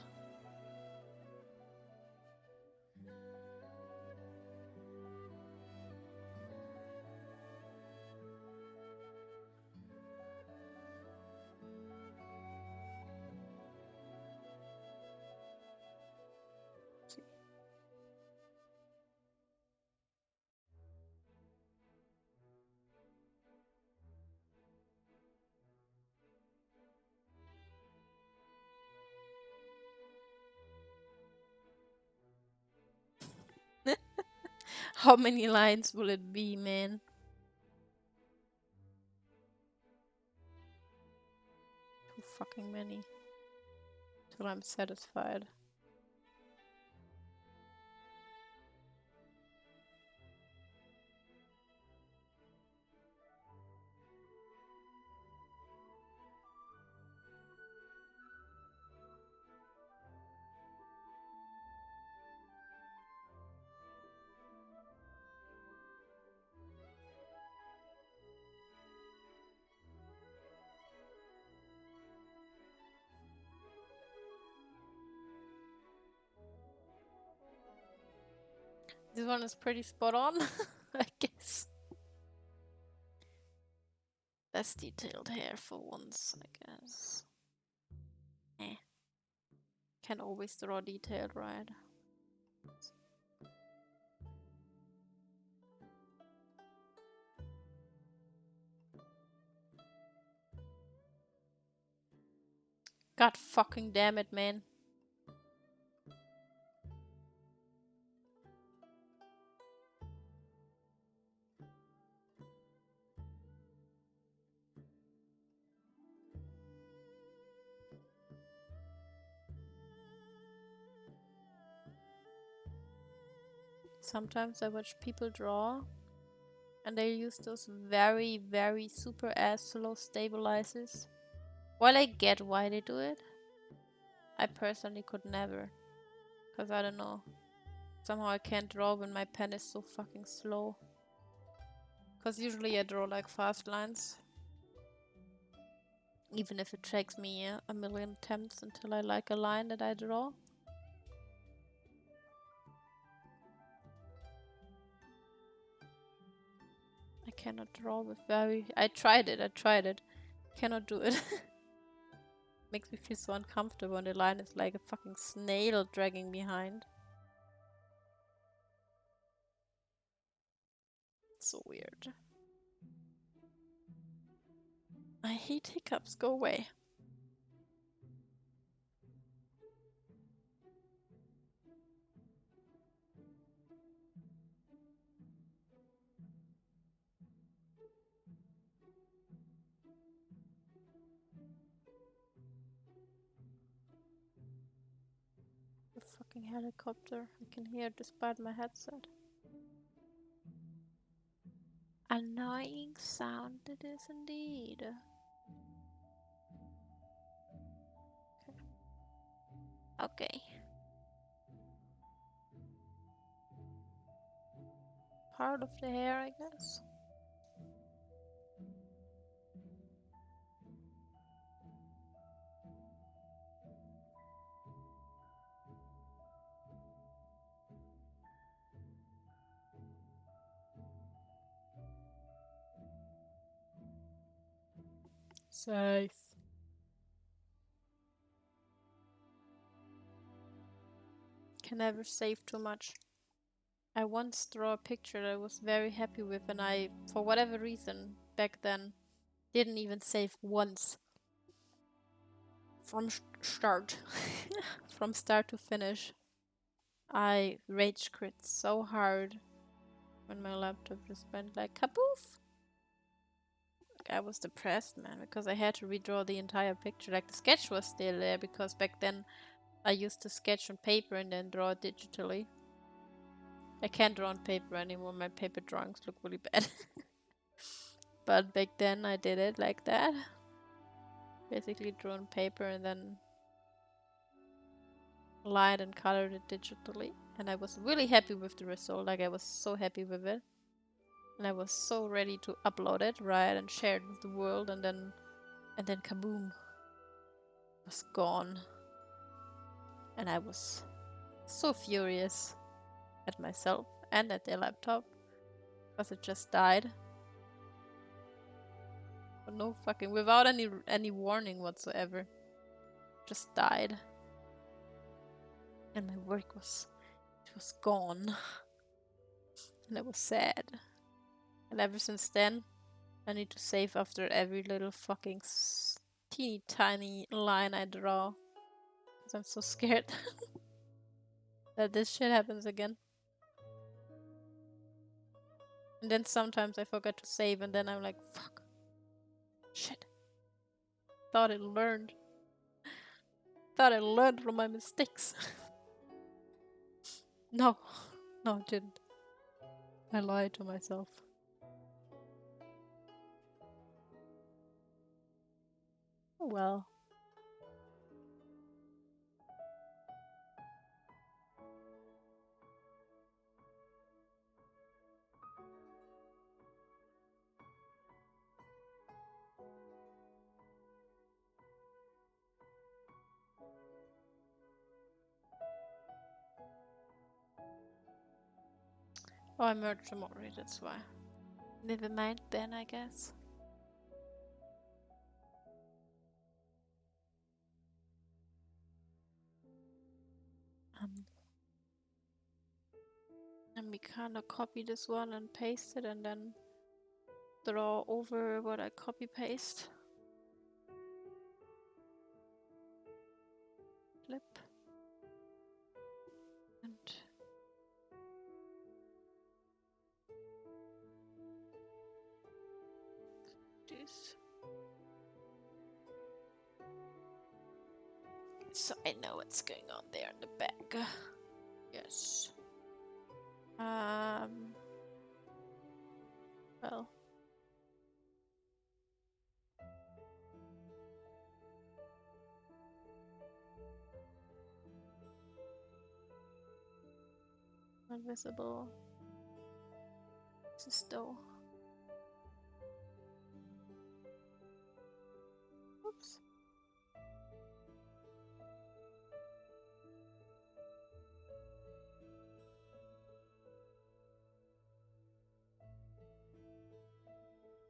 How many lines will it be, man? Too fucking many. Till I'm satisfied. This one is pretty spot on, I guess. Less detailed hair for once, I guess. Can always draw detailed, right? God fucking damn it, man. Sometimes I watch people draw and they use those very, very super ass slow stabilizers. While I get why they do it, I personally could never. Cause I don't know. Somehow I can't draw when my pen is so fucking slow. Cause usually I draw like fast lines. Even if it takes me a million attempts until I like a line that I draw. I cannot draw with very... I tried it. Cannot do it. Makes me feel so uncomfortable and the line is like a fucking snail dragging behind. It's so weird. I hate hiccups, go away. fucking helicopter. I can hear it despite my headset. Annoying sound it is indeed. Okay. Part of the hair, I guess. Safe. Can never save too much. I once drew a picture that I was very happy with, and I, for whatever reason, back then, didn't even save once. From start. From start to finish. I rage quit so hard when my laptop just went like kaboof. I was depressed, man, because I had to redraw the entire picture. Like, the sketch was still there, because back then I used to sketch on paper and then draw digitally. I can't draw on paper anymore, my paper drawings look really bad. But back then I did it like that. Basically drew on paper and then lined and colored it digitally. And I was really happy with the result, like I was so happy with it. And I was so ready to upload it, right, and share it with the world, and then kaboom. It was gone. And I was so furious at myself and at the laptop, because it just died. But no fucking, without any warning whatsoever. Just died. And my work was gone. And I was sad. And ever since then, I need to save after every little fucking teeny tiny line I draw. Because I'm so scared that this shit happens again. And then sometimes I forget to save, and then I'm like, fuck. Shit. Thought I learned. Thought I learned from my mistakes. No. No, I didn't. I lied to myself. Oh well. Oh, I merged them already, that's why. Never mind then, I guess. Let me kind of copy this one and paste it, and then draw over what I copy paste. Flip. And this. So I know what's going on there in the back. Yes. Well. Not visible. This is though. Oops.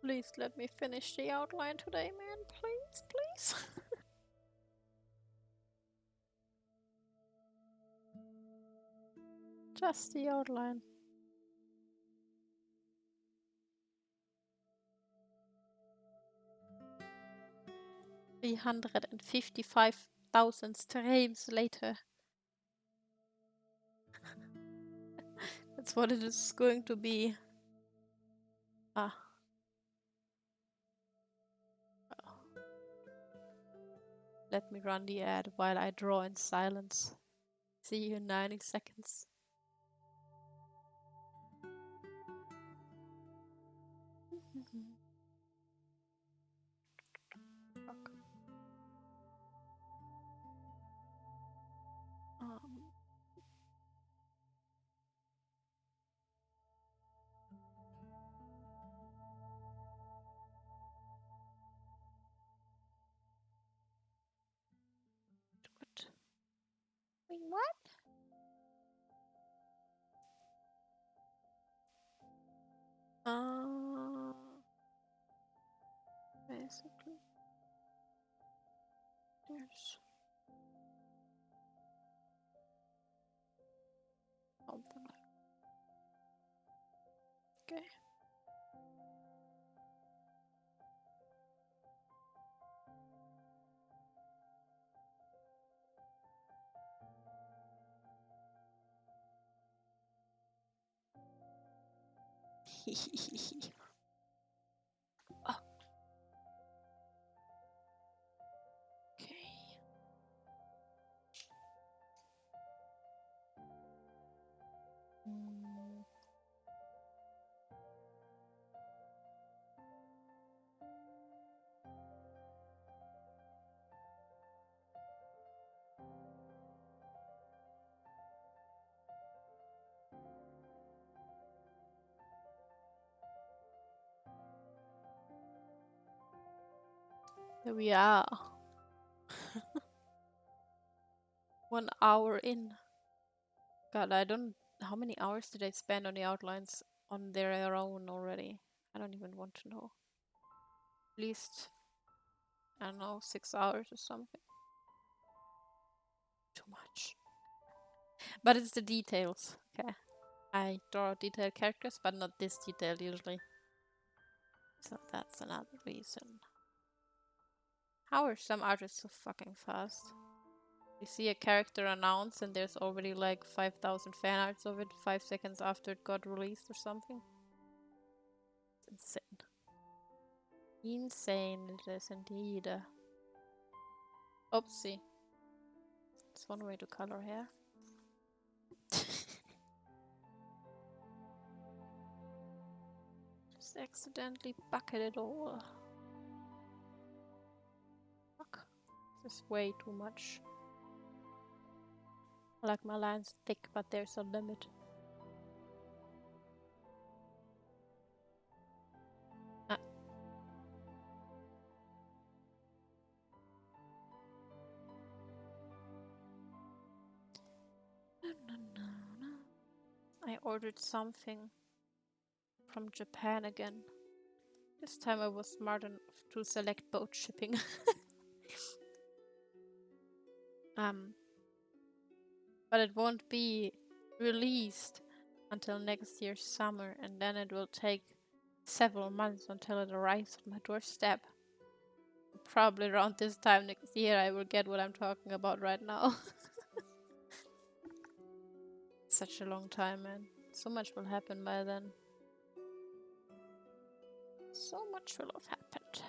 Please let me finish the outline today, man. Please, please. Just the outline. 355,000 streams later. That's what it is going to be. Ah. Oh. Let me run the ad while I draw in silence. See you in 90 seconds. Fuck. What? Wait, what? Basically, there's something like. Okay. Oh, okay. Here we are. 1 hour in. God, I don't. How many hours did I spend on the outlines on their own already? I don't even want to know. At least, I don't know, 6 hours or something. Too much. But it's the details. Okay. I draw detailed characters, but not this detailed usually. So that's another reason. How are some artists so fucking fast? You see a character announced and there's already like 5,000 fan arts of it 5 seconds after it got released or something. It's insane. Insane it is indeed. Oopsie. That's one way to color hair. Just accidentally bucket it all. Fuck. This is way too much. I like my lines thick, but there's a limit. Ah. I ordered something from Japan again. This time I was smart enough to select boat shipping. But it won't be released until next year's summer, and then it will take several months until it arrives at my doorstep. Probably around this time next year I will get what I'm talking about right now. Such a long time, man. So much will happen by then. So much will have happened.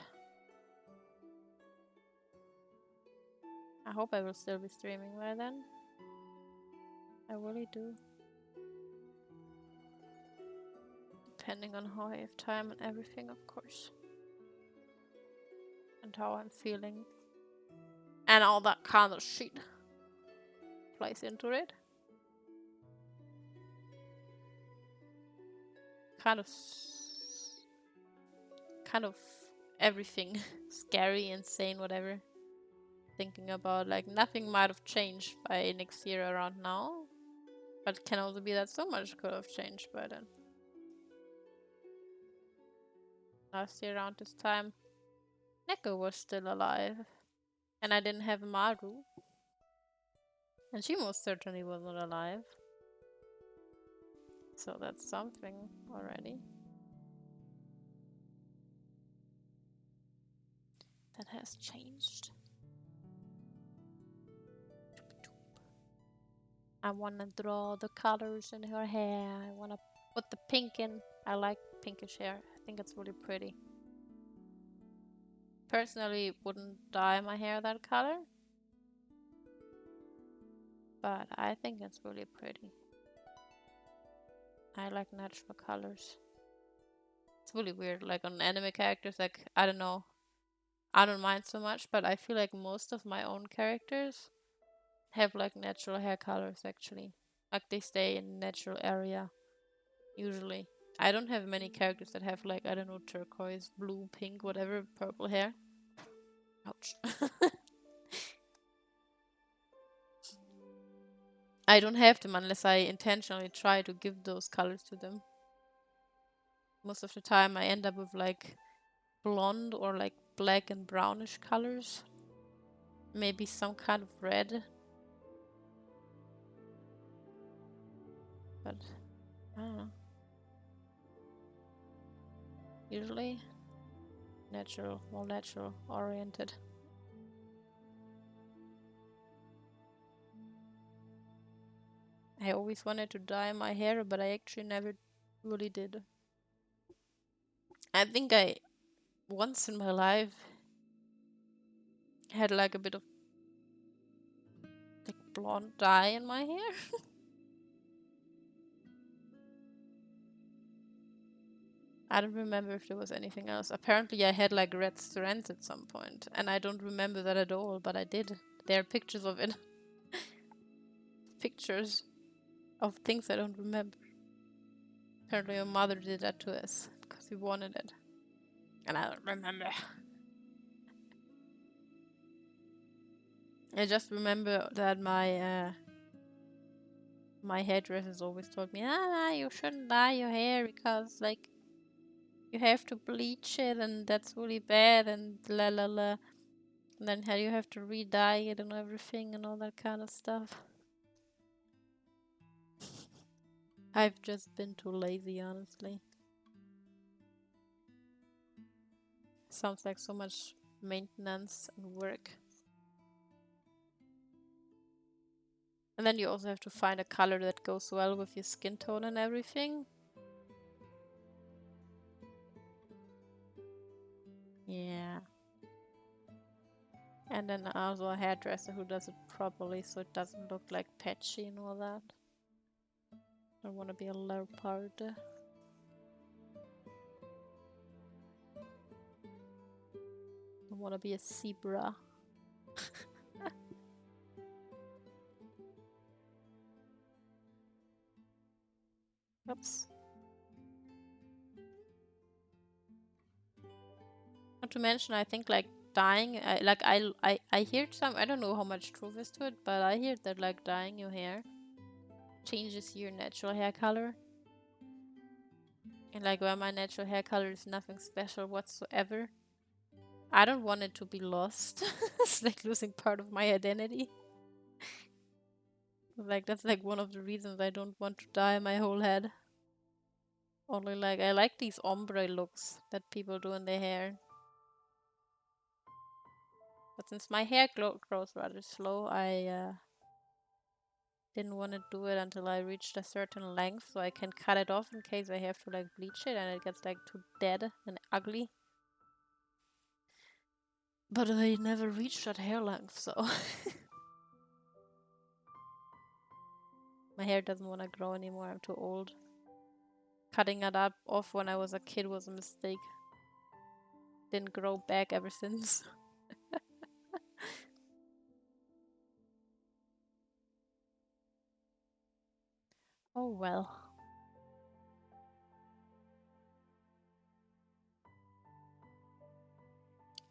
I hope I will still be streaming by then. I really do. Depending on how I have time and everything, of course. And how I'm feeling. And all that kind of shit plays into it. Kind of everything. Scary, insane, whatever. Thinking about like nothing might have changed by next year around now. But it can also be that so much could have changed by then. Last year around this time, Neko was still alive. And I didn't have Maru. And she most certainly was not alive. So that's something already. That has changed. I wanna draw the colors in her hair. I wanna put the pink in. I like pinkish hair. I think it's really pretty. Personally, wouldn't dye my hair that color. but I think it's really pretty. I like natural colors. It's really weird, like on anime characters, like, I don't know, I don't mind so much, but I feel like most of my own characters have like natural hair colors actually. Like they stay in natural area, usually. I don't have many characters that have like, I don't know, turquoise, blue, pink, whatever, purple hair. Ouch. I don't have them unless I intentionally try to give those colors to them. Most of the time I end up with like blonde or like black and brownish colors. Maybe some kind of red. But I don't know. Usually natural, more natural oriented. I always wanted to dye my hair, but I actually never really did. I think I once in my life had like a bit of like blonde dye in my hair. I don't remember if there was anything else. Apparently I had like red strands at some point, and I don't remember that at all, but I did. There are pictures of it. Pictures of things I don't remember. Apparently my mother did that to us because we wanted it. And I don't remember. I just remember that my hairdressers always told me, you shouldn't dye your hair because like you have to bleach it and that's really bad and la la la. And then how you have to re-dye it and everything and all that kind of stuff. I've just been too lazy, honestly. Sounds like so much maintenance and work. And then you also have to find a color that goes well with your skin tone and everything. Yeah. And then also a hairdresser who does it properly so it doesn't look like patchy and all that. I don't want to be a leopard. I want to be a zebra. Oops. Not to mention, I think like dyeing, I hear some, I don't know how much truth is to it, but I hear that like dyeing your hair changes your natural hair color. And like where my natural hair color is nothing special whatsoever. I don't want it to be lost. It's like losing part of my identity. Like that's like one of the reasons I don't want to dye my whole head. Only like I like these ombre looks that people do in their hair. But since my hair grows rather slow, I didn't want to do it until I reached a certain length so I can cut it off in case I have to like bleach it and it gets like too dead and ugly. But I never reached that hair length, so my hair doesn't want to grow anymore. I'm too old. Cutting it up off when I was a kid was a mistake. Didn't grow back ever since. Oh well.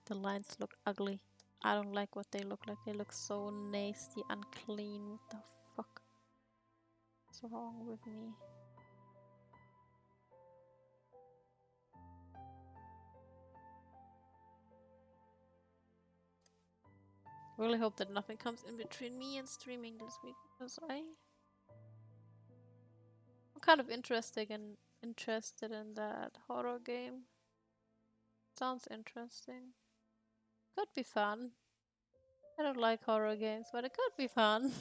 The lines look ugly. I don't like what they look like. They look so nasty, unclean. What the fuck? What's wrong with me? Really hope that nothing comes in between me and streaming this week because I'm kind of interested in that horror game. Sounds interesting. Could be fun. I don't like horror games, but it could be fun.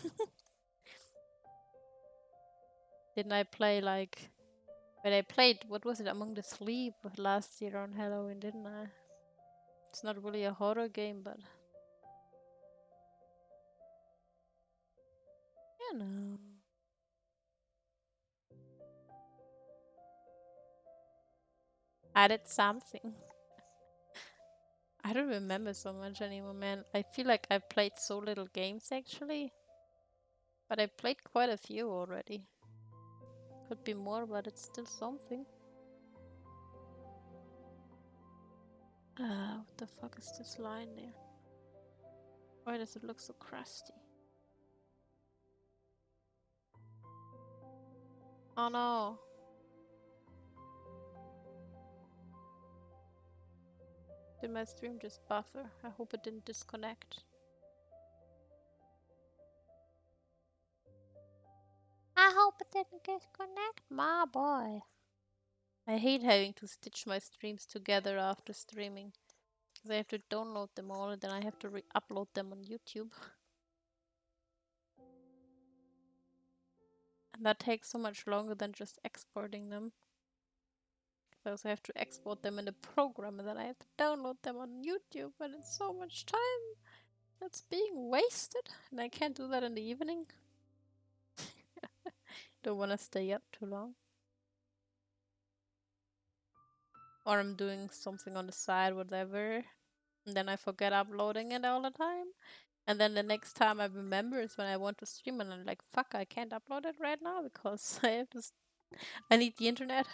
Didn't I play like... But I played, what was it, Among the Sleep last year on Halloween, didn't I? It's not really a horror game, but... know. I did something. I don't remember so much anymore, man. I feel like I played so little games actually. But I played quite a few already. Could be more, but it's still something. What the fuck is this line there? Why does it look so crusty? Oh no. Did my stream just buffer? I hope it didn't disconnect. I hope it didn't disconnect, my boy. I hate having to stitch my streams together after streaming. Because I have to download them all and then I have to re-upload them on YouTube. And that takes so much longer than just exporting them. I also have to export them in the program and then I have to download them on YouTube, and it's so much time that's being wasted. And I can't do that in the evening. Don't want to stay up too long. Or I'm doing something on the side, whatever. And then I forget uploading it all the time. And then the next time I remember is when I want to stream and I'm like, fuck, I can't upload it right now because I have to. I need the internet.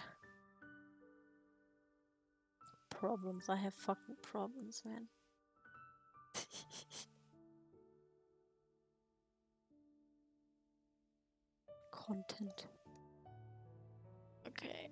Problems. I have fucking problems, man. Content. Okay.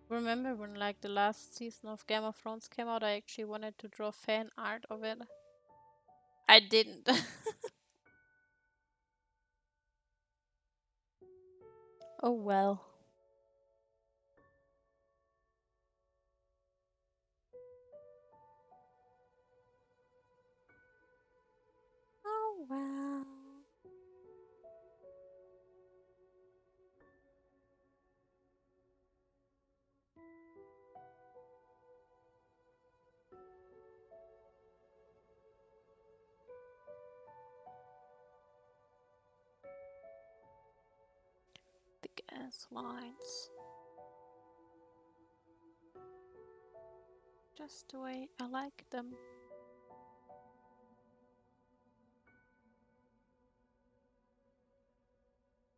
Remember when like the last season of Game of Thrones came out, I actually wanted to draw fan art of it. I didn't. Oh well. Oh well. Big ass lines. Just the way I like them.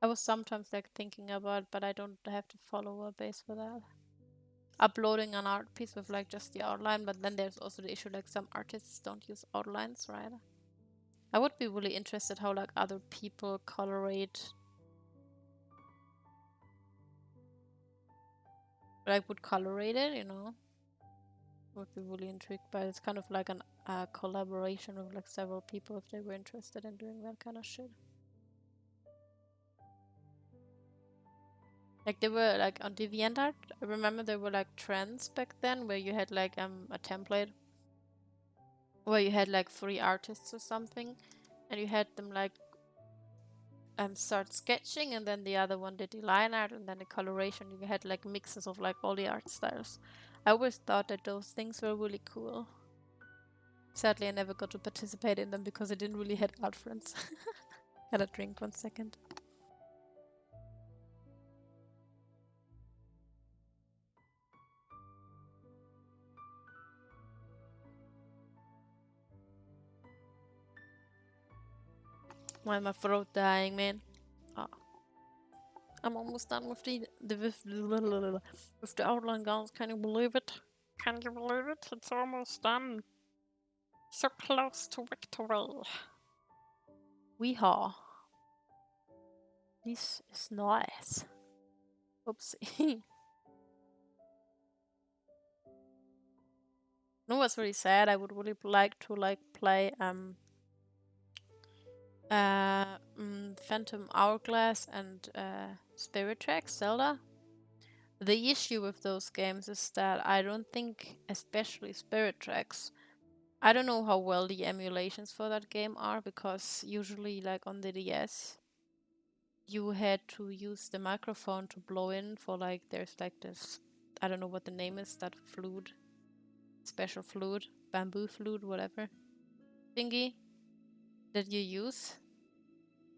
I was sometimes like thinking about, but I don't have to follow a base for that. Uploading an art piece with like just the outline, but then there's also the issue like some artists don't use outlines, right? I would be really interested how like other people colorate, like would colorate it, you know? Would be really intrigued by it. It's kind of like a collaboration with like several people if they were interested in doing that kind of shit. Like they were like on DeviantArt. I remember there were like trends back then where you had like a template where you had like 3 artists or something, and you had them like start sketching, and then the other one did the line art, and then the coloration. You had like mixes of like all the art styles. I always thought that those things were really cool. Sadly, I never got to participate in them because I didn't really have art friends. Had a drink 1 second. Why my throat dying, man? Oh. I'm almost done with with the outline, guys. Can you believe it? Can you believe it? It's almost done. So close to victory. Weehaw. This is nice. Oopsie. No, what's really sad? I would really like to play Phantom Hourglass and Spirit Tracks Zelda. The issue with those games is that I don't think, especially Spirit Tracks, I don't know how well the emulations for that game are, because usually, like on the DS, you had to use the microphone to blow in for like, there's like this, I don't know what the name is, that flute, special flute, bamboo flute, whatever thingy that you use.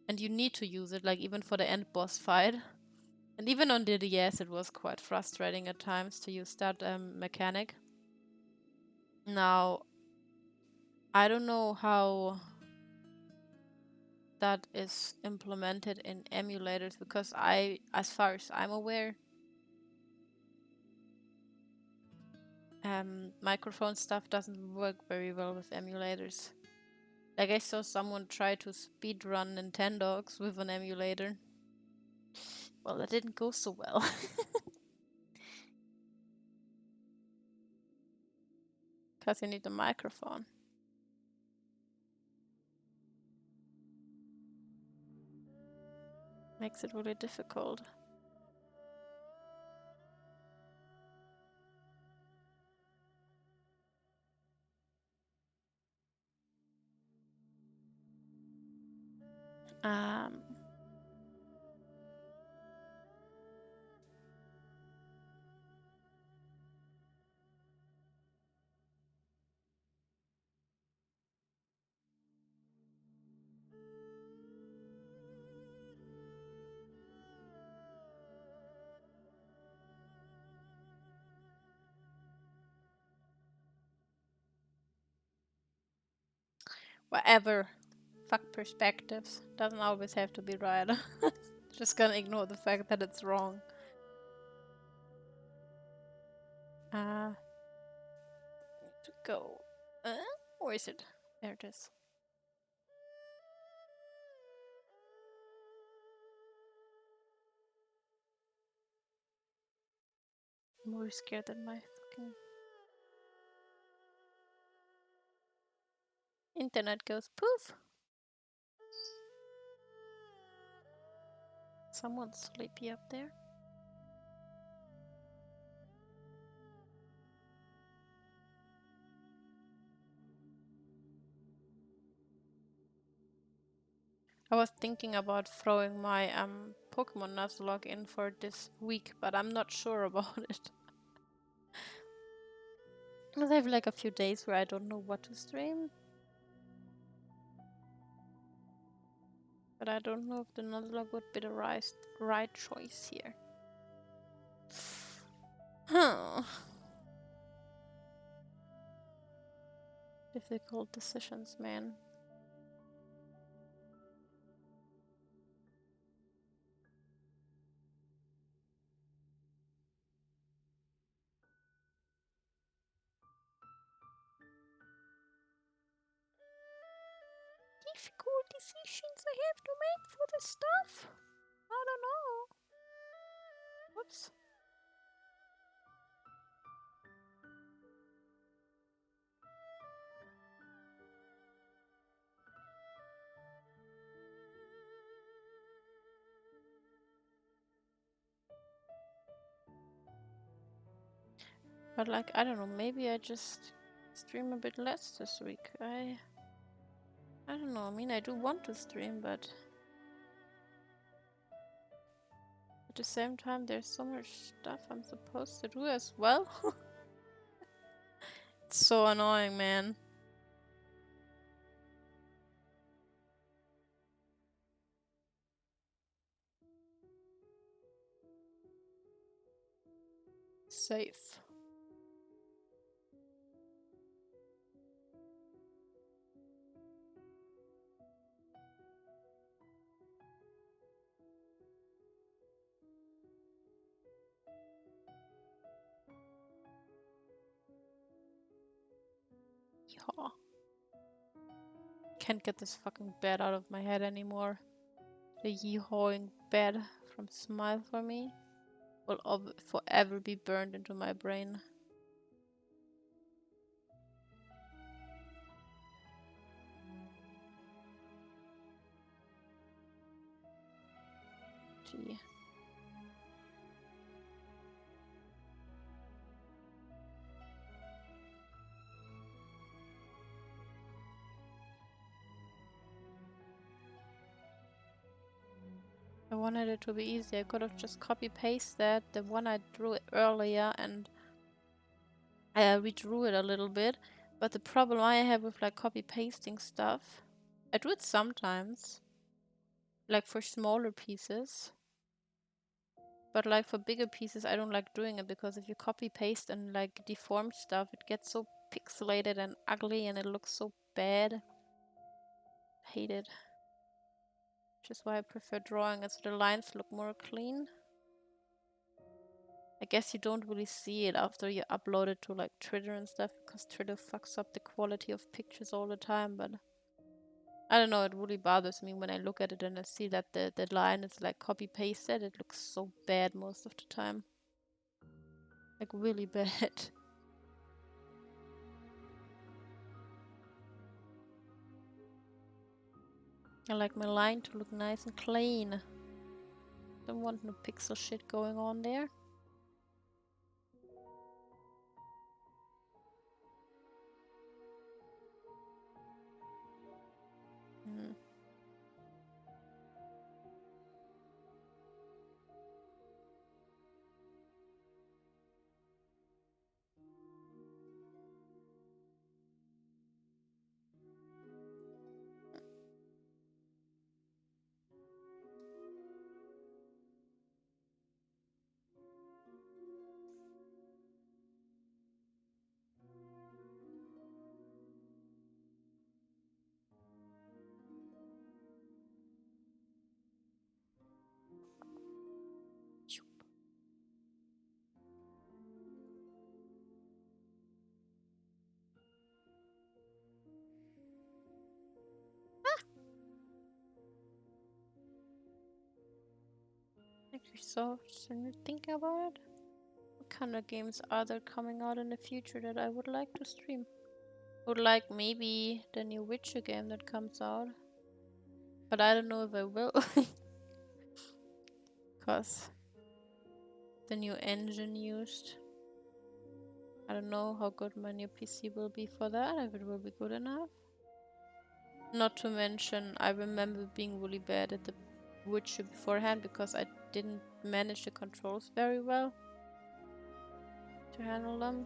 And you need to use it, like even for the end boss fight. And even on the DS, it was quite frustrating at times to use that mechanic. Now, I don't know how that is implemented in emulators, because as far as I'm aware, microphone stuff doesn't work very well with emulators. Like, I saw someone try to speedrun Nintendogs with an emulator. Well, that didn't go so well. Because you need a microphone. Makes it really difficult. Whatever. Fuck perspectives. Doesn't always have to be right. Just gonna ignore the fact that it's wrong. To go. Where is it? There it is. I'm more scared than my fucking internet goes poof. Someone's sleepy up there. I was thinking about throwing my Pokemon Nuzlocke in for this week, but I'm not sure about it. I have like a few days where I don't know what to stream. But I don't know if the Nuzlocke would be the right choice here. Huh. Difficult decisions, man. Difficult decisions I have to make for the stuff? I don't know. Whoops. But like, I don't know, maybe I just stream a bit less this week. I don't know, I mean, I do want to stream, but at the same time, there's so much stuff I'm supposed to do as well. It's so annoying, man. Safe. Yeah. Can't get this fucking bed out of my head anymore. The yeehawing bed from Smile for Me will forever be burned into my brain. Gee. I wanted it to be easy. I could have just copy-pasted the one I drew earlier and redrew it a little bit. But the problem I have with like copy-pasting stuff, I do it sometimes, like for smaller pieces. But like for bigger pieces, I don't like doing it because if you copy-paste and like deform stuff, it gets so pixelated and ugly and it looks so bad. Hate it. Which is why I prefer drawing it so the lines look more clean. I guess you don't really see it after you upload it to like Twitter and stuff because Twitter fucks up the quality of pictures all the time, but I don't know, it really bothers me when I look at it and I see that the line is like copy pasted. It looks so bad most of the time. Like really bad. I like my line to look nice and clean. Don't want no pixel shit going on there. Microsoft, when you think about it, what kind of games are there coming out in the future that I would like to stream? I would like maybe the new Witcher game that comes out, but I don't know if I will. Because the new engine used. I don't know how good my new PC will be for that, if it will be good enough. Not to mention, I remember being really bad at the Witcher beforehand because I didn't manage the controls very well to handle them.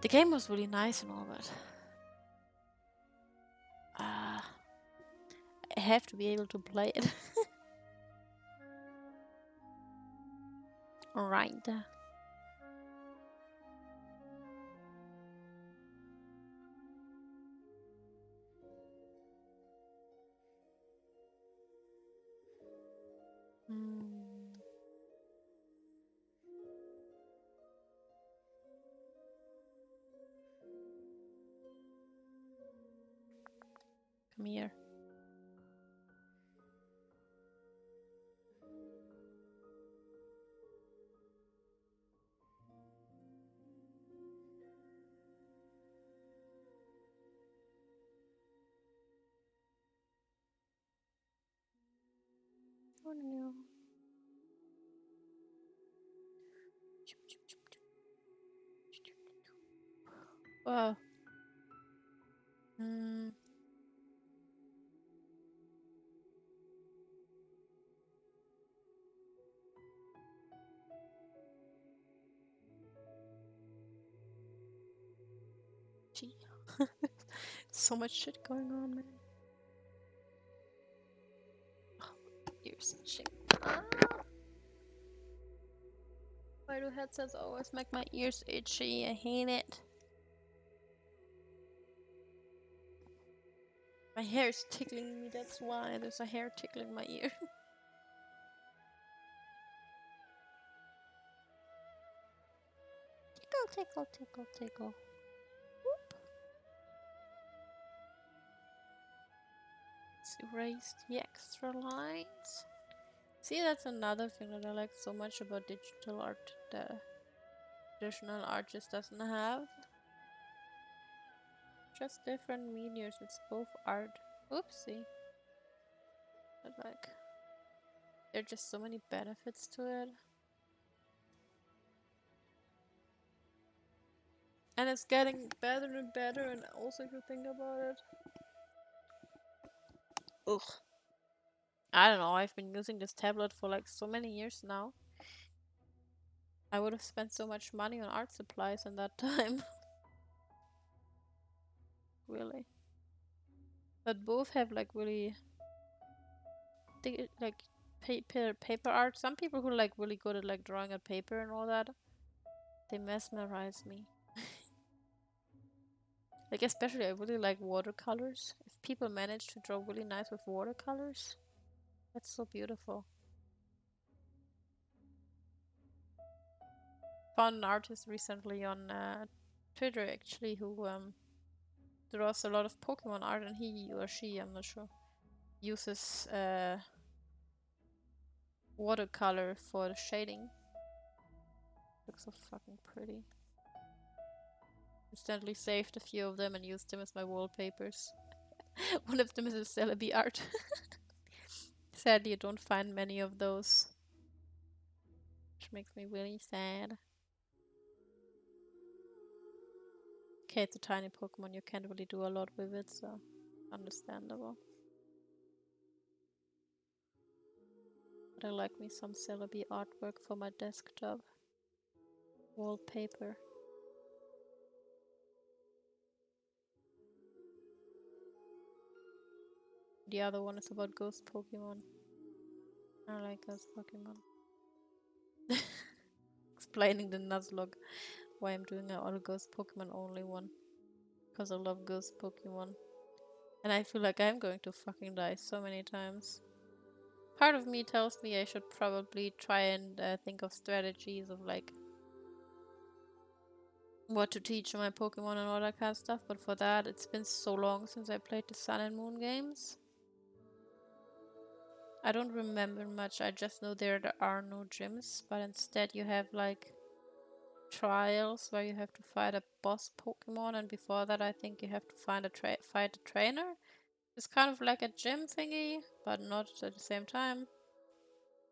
The game was really nice and all, but I have to be able to play it. Right. Come here. Oh no. Wow. Gee. So much shit going on, man. Oh, ears itching. Ah. Why do headsets always make my ears itchy? I hate it. My hair is tickling me, that's why there's a hair tickling my ear. Tickle, tickle, tickle, tickle. Whoop. Let's erase the extra lines. See, that's another thing that I like so much about digital art that traditional art just doesn't have. Just different medias, it's both art. Oopsie. But like, there are just so many benefits to it. And it's getting better and better, and also if you think about it. Ugh. I don't know, I've been using this tablet for like so many years now. I would have spent so much money on art supplies in that time. Really. But both have like really like paper art. Some people who like really good at like drawing on paper and all that, they mesmerize me. Like especially I really like watercolors. If people manage to draw really nice with watercolors, that's so beautiful. Found an artist recently on Twitter actually who draws a lot of Pokemon art, and he or she, I'm not sure, uses watercolor for the shading. Looks so fucking pretty. Instantly saved a few of them and used them as my wallpapers. One of them is a Celebi art. Sadly, I don't find many of those, which makes me really sad. Okay, it's a tiny Pokemon, you can't really do a lot with it, so understandable. But I like me some Celebi artwork for my desktop wallpaper. The other one is about ghost Pokemon. I like ghost Pokemon. Explaining the Nuzlocke why I'm doing an auto ghost Pokemon only one. Because I love ghost Pokemon. And I feel like I'm going to fucking die so many times. Part of me tells me I should probably try and think of strategies of like what to teach my Pokemon and all that kind of stuff, but for that it's been so long since I played the Sun and Moon games. I don't remember much, I just know there are no gyms, but instead you have like trials where you have to fight a boss Pokemon, and before that I think you have to fight a trainer. It's kind of like a gym thingy, but not at the same time.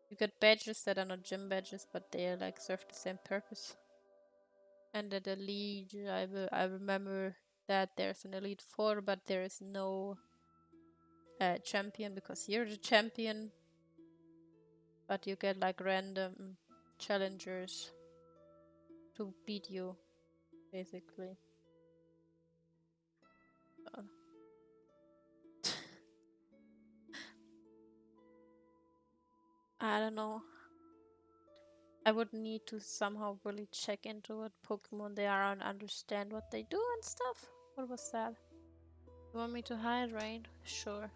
You get badges that are not gym badges, but they like serve the same purpose. And at Elite, I remember that there's an Elite Four, but there is no champion because you're the champion. But you get like random challengers to beat you, basically. I don't know. I would need to somehow really check into what Pokemon they are and understand what they do and stuff. What was that? You want me to hydrate? Sure.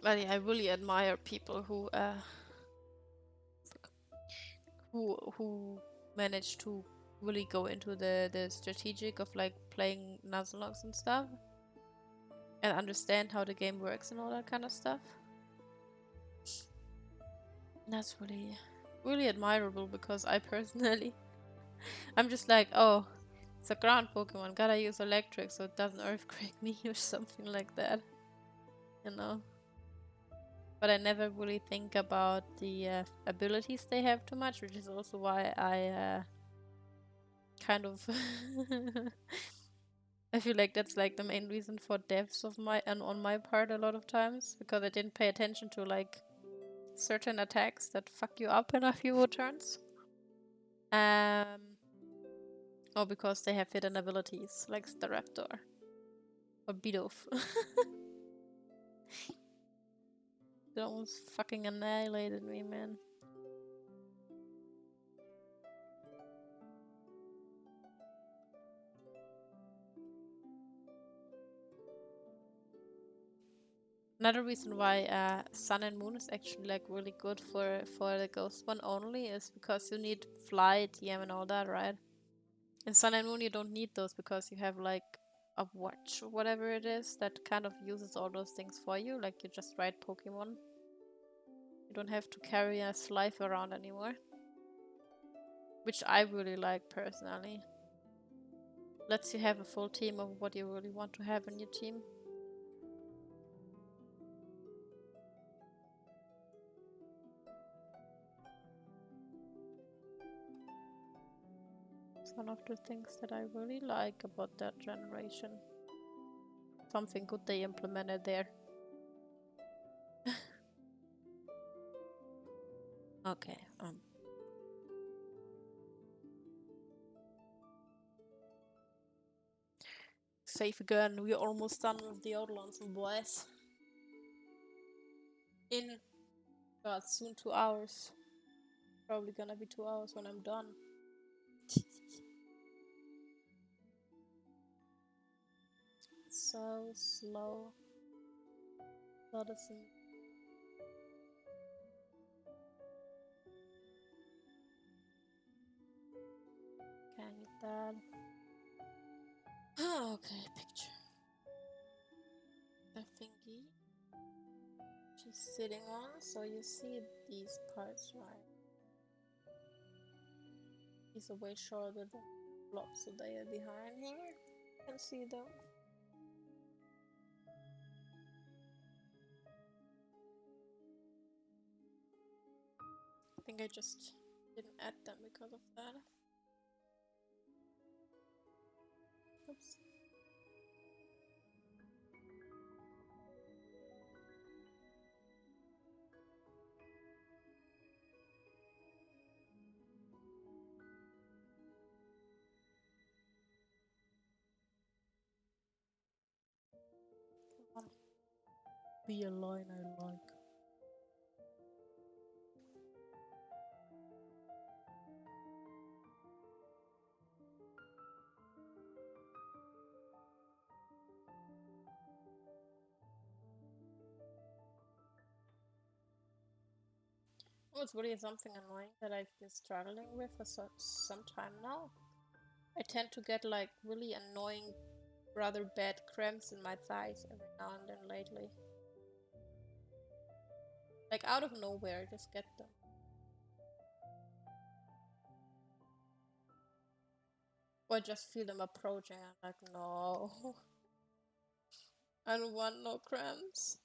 But yeah, I really admire people who manage to really go into the strategic of like playing Nuzlocke and stuff and understand how the game works and all that kind of stuff. That's really admirable because I personally I'm just like, oh, it's a ground Pokemon, gotta use electric so it doesn't earthquake me or something like that, you know. But I never really think about the abilities they have too much, which is also why I kind of I feel like that's like the main reason for deaths of my and on my part a lot of times, because I didn't pay attention to like certain attacks that fuck you up in a few turns. Or because they have hidden abilities like Staraptor or Bidoof. They almost fucking annihilated me, man. Another reason why Sun and Moon is actually like really good for the Ghost one only is because you need Fly, TM and all that, right? In Sun and Moon you don't need those because you have like a watch or whatever it is that kind of uses all those things for you. Like you just ride Pokemon. You don't have to carry a life around anymore. Which I really like personally. Lets you have a full team of what you really want to have in your team. one of the things that I really like about that generation. Something good they implemented there. Okay, save again. We're almost done with the Outlands, boys. In soon 2 hours. Probably gonna be 2 hours when I'm done. So slow. That isn't. Can't get that. Okay, picture. The thingy she's sitting on, so you see these parts, right? He's a way shorter than blobs, so they are behind here. You can see them. I think I just didn't add them because of that. Oops. Be a line I like. Oh, it's really something annoying that I've been struggling with for some time now. I tend to get like really annoying, rather bad cramps in my thighs every now and then lately. Like out of nowhere, I just get them. Or I just feel them approaching. I'm like, no. I don't want no cramps.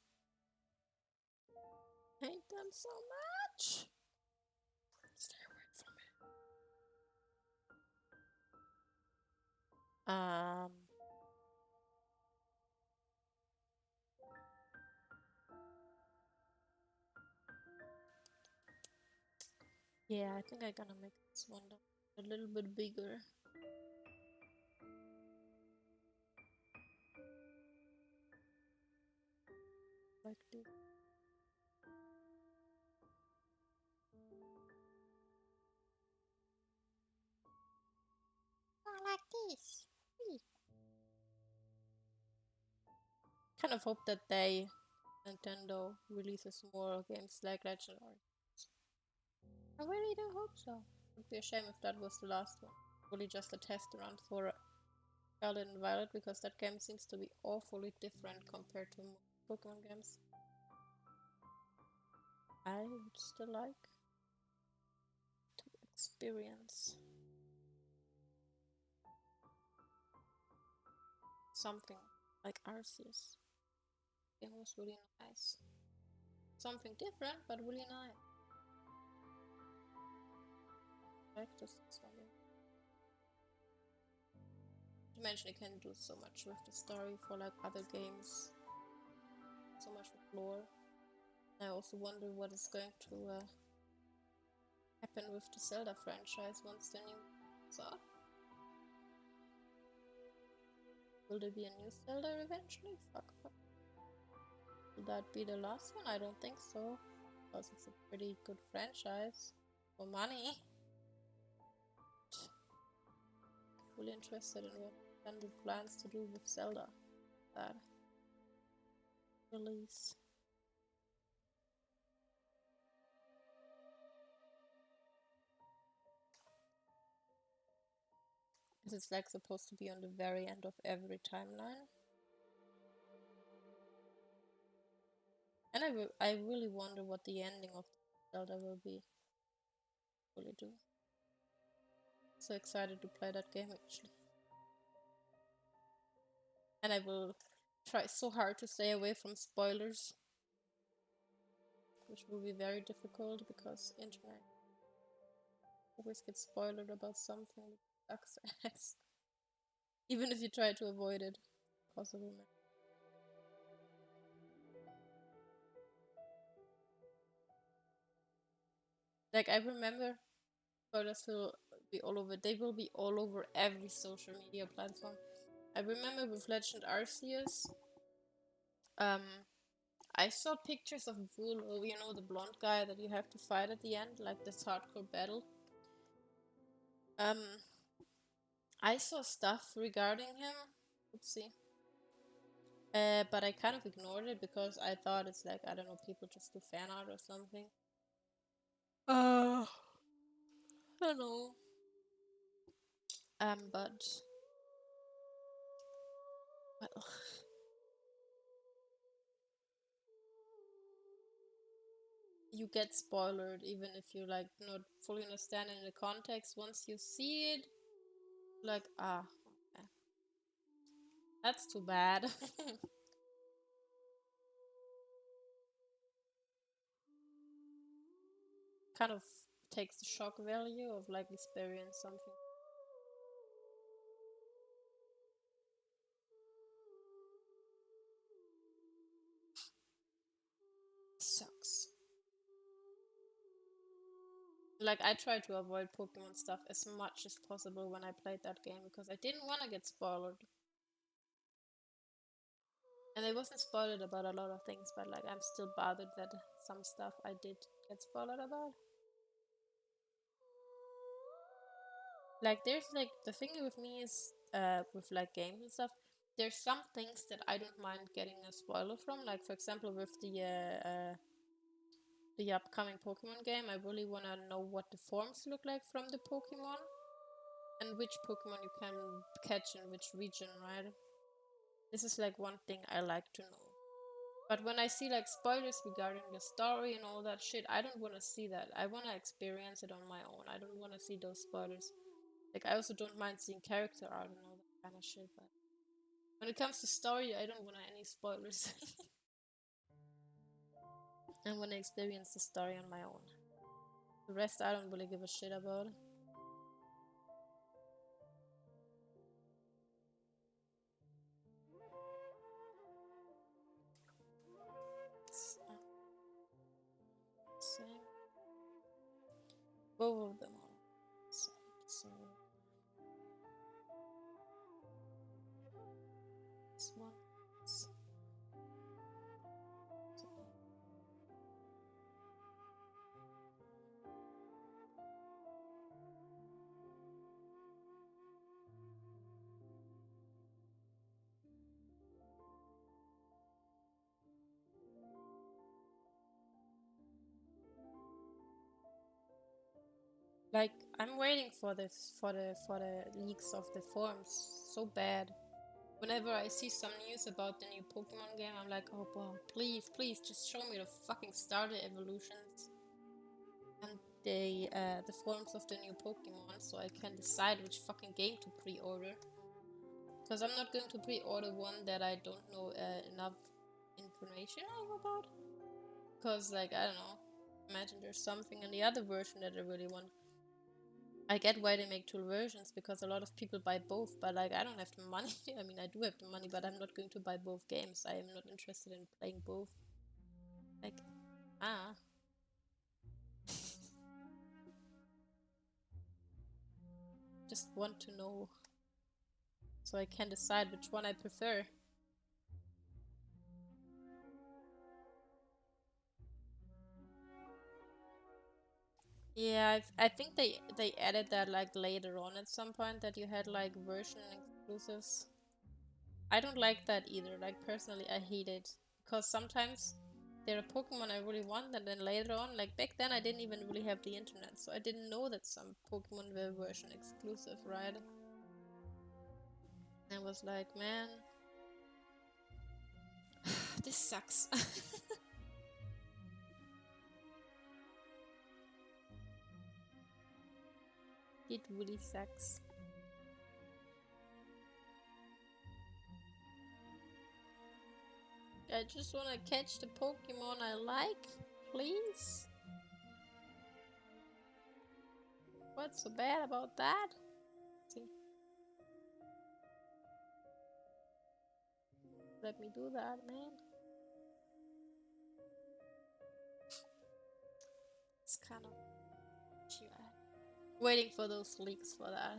I hate them so much. Stay away from it. Yeah, I think I'm gonna make this one a little bit bigger. Like this. Oh, like this. Kind of hope that Nintendo releases more games like Legend Arceus. I really do hope so. It would be a shame if that was the last one. Really just a test run for Scarlet and Violet, because that game seems to be awfully different compared to Pokemon games. I would still like to experience something like Arceus. It was really nice. Something different, but really nice. Like this one. To mention, you can do so much with the story for like other games. So much with lore. I also wonder what is going to happen with the Zelda franchise once the new is out. Will there be a new Zelda eventually? Fuck. Will that be the last one? I don't think so. Because it's a pretty good franchise for money. Really interested in what Nintendo plans to do with Zelda. That release. Is it like supposed to be on the very end of every timeline? And I really wonder what the ending of Zelda will be. Really do. So excited to play that game actually. And I will try so hard to stay away from spoilers, which will be very difficult because internet always gets spoiled about something. sucks ass. Even if you try to avoid it. Possible, man. Like, I remember spoilers will be all over. They will be all over every social media platform. I remember with Legend Arceus, I saw pictures of Vulu, you know, the blonde guy that you have to fight at the end, like this hardcore battle. I saw stuff regarding him. Oopsie. But I kind of ignored it because I thought it's like, I don't know, people just do fan art or something. I don't know. But well, you get spoiled even if you like not fully understanding the context. Once you see it, like okay. That's too bad. Kind of takes the shock value of like experience something. Sucks. Like, I try to avoid Pokemon stuff as much as possible when I played that game because I didn't want to get spoiled. And I wasn't spoiled about a lot of things, but like I'm still bothered that some stuff I did get spoiled about. Like there's like the thing with me is with like games and stuff, there's some things that I don't mind getting a spoiler from. Like for example with the upcoming Pokemon game, I really wanna know what the forms look like from the Pokemon and which Pokemon you can catch in which region, right? This is like one thing I like to know. But when I see like spoilers regarding the story and all that shit, I don't want to see that. I want to experience it on my own. I don't want to see those spoilers. Like I also don't mind seeing character art and all that kind of shit. But when it comes to story, I don't want any spoilers. I want to experience the story on my own. The rest I don't really give a shit about. Same. Both of them are so this one. Like I'm waiting for this for the leaks of the forms so bad. Whenever I see some news about the new Pokemon game, I'm like, oh wow, please, please, just show me the fucking starter evolutions and the forms of the new Pokemon, so I can decide which fucking game to pre-order. Because I'm not going to pre-order one that I don't know enough information about. Because like I don't know, imagine there's something in the other version that I really want. I get why they make two versions because a lot of people buy both, but like I don't have the money. I mean, I do have the money, but I'm not going to buy both games. I am not interested in playing both. Like, just want to know so I can decide which one I prefer. Yeah, I think they added that like later on at some point that you had like version exclusives. I don't like that either. Like personally, I hate it because sometimes there are Pokemon I really want, and then later on, like back then, I didn't even really have the internet, so I didn't know that some Pokemon were version exclusive, right? And I was like, man, this sucks. It really sucks. I just want to catch the Pokemon I like, please. What's so bad about that? Let me do that, man. It's kind of waiting for those leaks for that.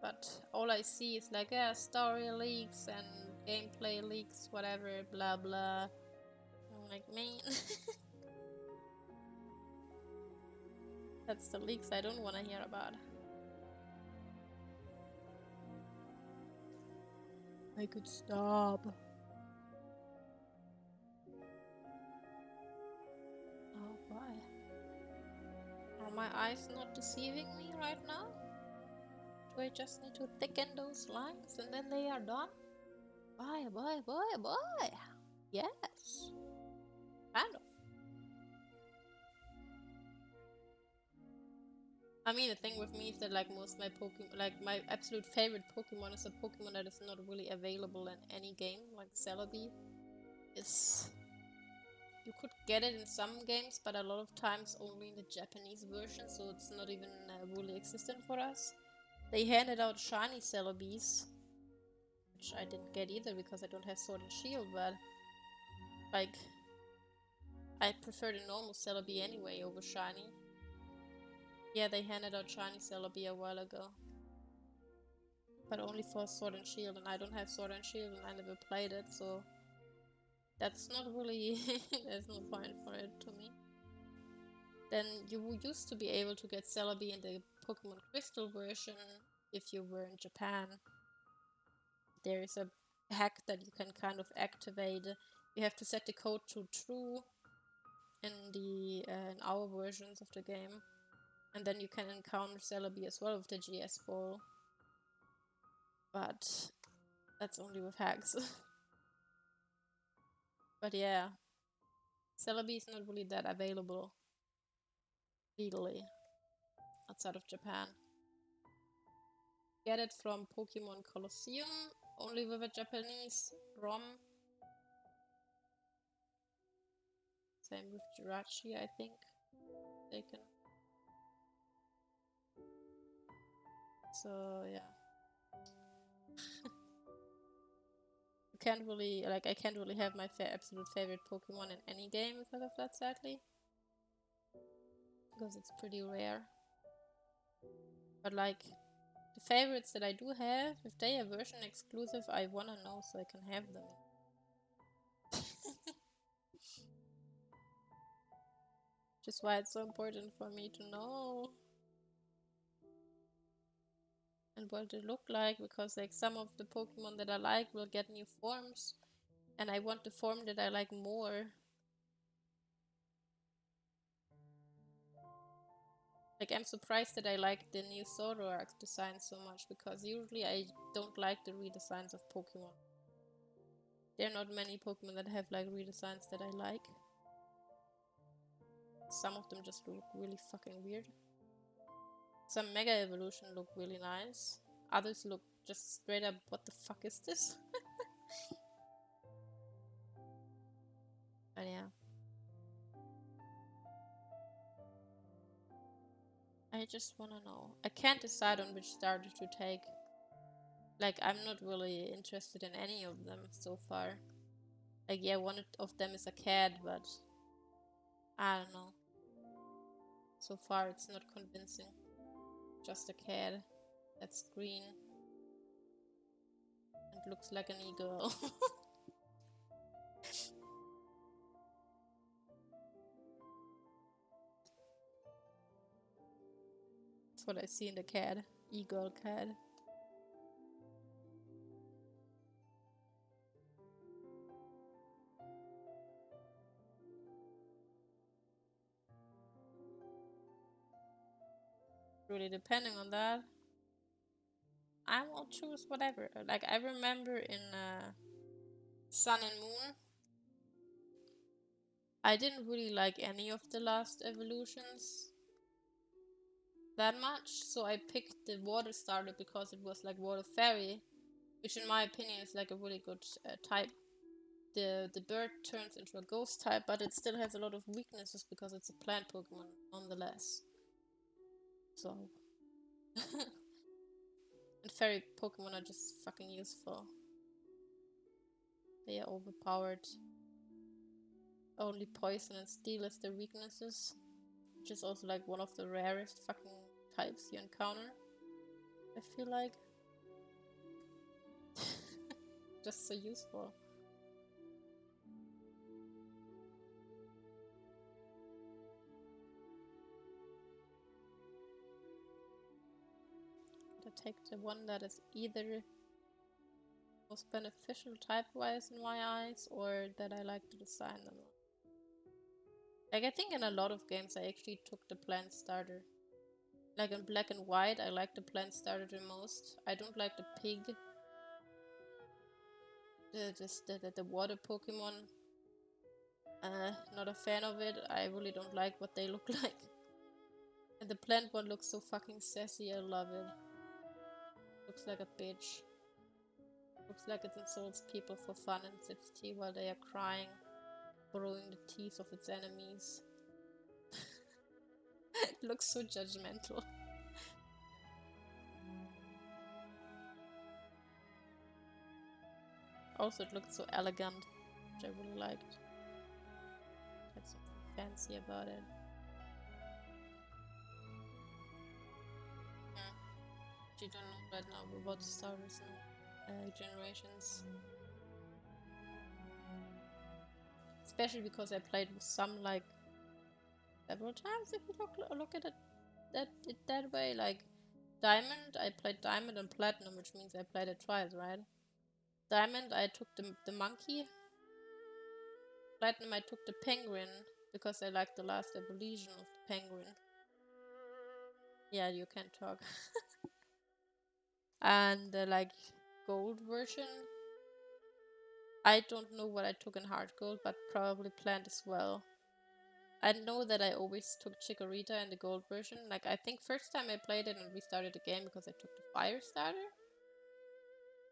But all I see is like, yeah, story leaks and gameplay leaks, whatever, blah blah. I'm like, man. That's the leaks I don't want to hear about. I could stop. Oh, why? Are my eyes not deceiving me right now? Do I just need to thicken those lines and then they are done? Boy. Yes. Kind of. I mean, the thing with me is that like most of my Pokemon, like my absolute favorite Pokemon is a Pokemon that is not really available in any game, like Celebi. Is You could get it in some games, but a lot of times only in the Japanese version, so it's not even really existent for us. They handed out shiny Celebes, which I didn't get either because I don't have Sword and Shield, but like I prefer the normal Celebi anyway over shiny. Yeah, they handed out shiny Celebi a while ago. But only for Sword and Shield, and I don't have Sword and Shield and I never played it, so that's not really there's no point for it to me. Then you used to be able to get Celebi in the Pokemon Crystal version if you were in Japan. There is a hack that you can kind of activate. You have to set the code to true in the in our versions of the game, and then you can encounter Celebi as well with the GS ball. But that's only with hacks. But yeah, Celebi is not really that available legally outside of Japan. Get it from Pokemon Colosseum, only with a Japanese ROM. Same with Jirachi, I think. They can. So yeah. You can't really, like, I can't really have my absolute favorite Pokemon in any game because of that, sadly. Because it's pretty rare. But like, the favorites that I do have, if they are version exclusive, I wanna know so I can have them. Just why it's so important for me to know. And what they look like, because like some of the Pokemon that I like will get new forms. And I want the form that I like more. Like, I'm surprised that I like the new Zoroark design so much, because usually I don't like the redesigns of Pokemon. There are not many Pokemon that have like redesigns that I like. Some of them just look really fucking weird. Some Mega Evolution look really nice. Others look just straight up, what the fuck is this? But yeah. I just wanna know. I can't decide on which starter to take. Like, I'm not really interested in any of them so far. Like, yeah, one of them is a cat, but I don't know. So far, it's not convincing. Just a cat that's green and looks like an eagle. That's what I see in the cat. Eagle cat. Really depending on that, I will choose whatever. Like, I remember in Sun and Moon, I didn't really like any of the last evolutions that much, so I picked the water starter because it was like water fairy, which in my opinion is like a really good type. The bird turns into a ghost type, but it still has a lot of weaknesses because it's a plant Pokemon nonetheless. So and fairy Pokemon are just fucking useful. They are overpowered. Only poison and steel is their weaknesses. Which is also like one of the rarest fucking types you encounter. I feel like. Just so useful. I take the one that is either most beneficial type-wise in my eyes, or that I like to design them. Like, I think in a lot of games I actually took the plant starter. Like in Black and White, I like the plant starter the most. I don't like the pig. The water Pokemon. Not a fan of it. I really don't like what they look like. And the plant one looks so fucking sassy, I love it. Looks like a bitch. Looks like it insults people for fun and sips tea while they are crying, borrowing the teeth of its enemies. It looks so judgmental. Also, it looked so elegant, which I really liked. Had something fancy about it. Yeah. But you don't know right now about the starters and generations. Especially because I played with some like several times. If you look at it that way, like Diamond, I played Diamond and Platinum, which means I played it twice, right? Diamond, I took the monkey. Platinum, I took the penguin because I liked the last evolution of the penguin. Yeah, you can talk. And the like gold version, I don't know what I took in hard gold, but probably plant as well. I know that I always took Chikorita in the gold version. Like, I think first time I played it and restarted the game because I took the fire starter.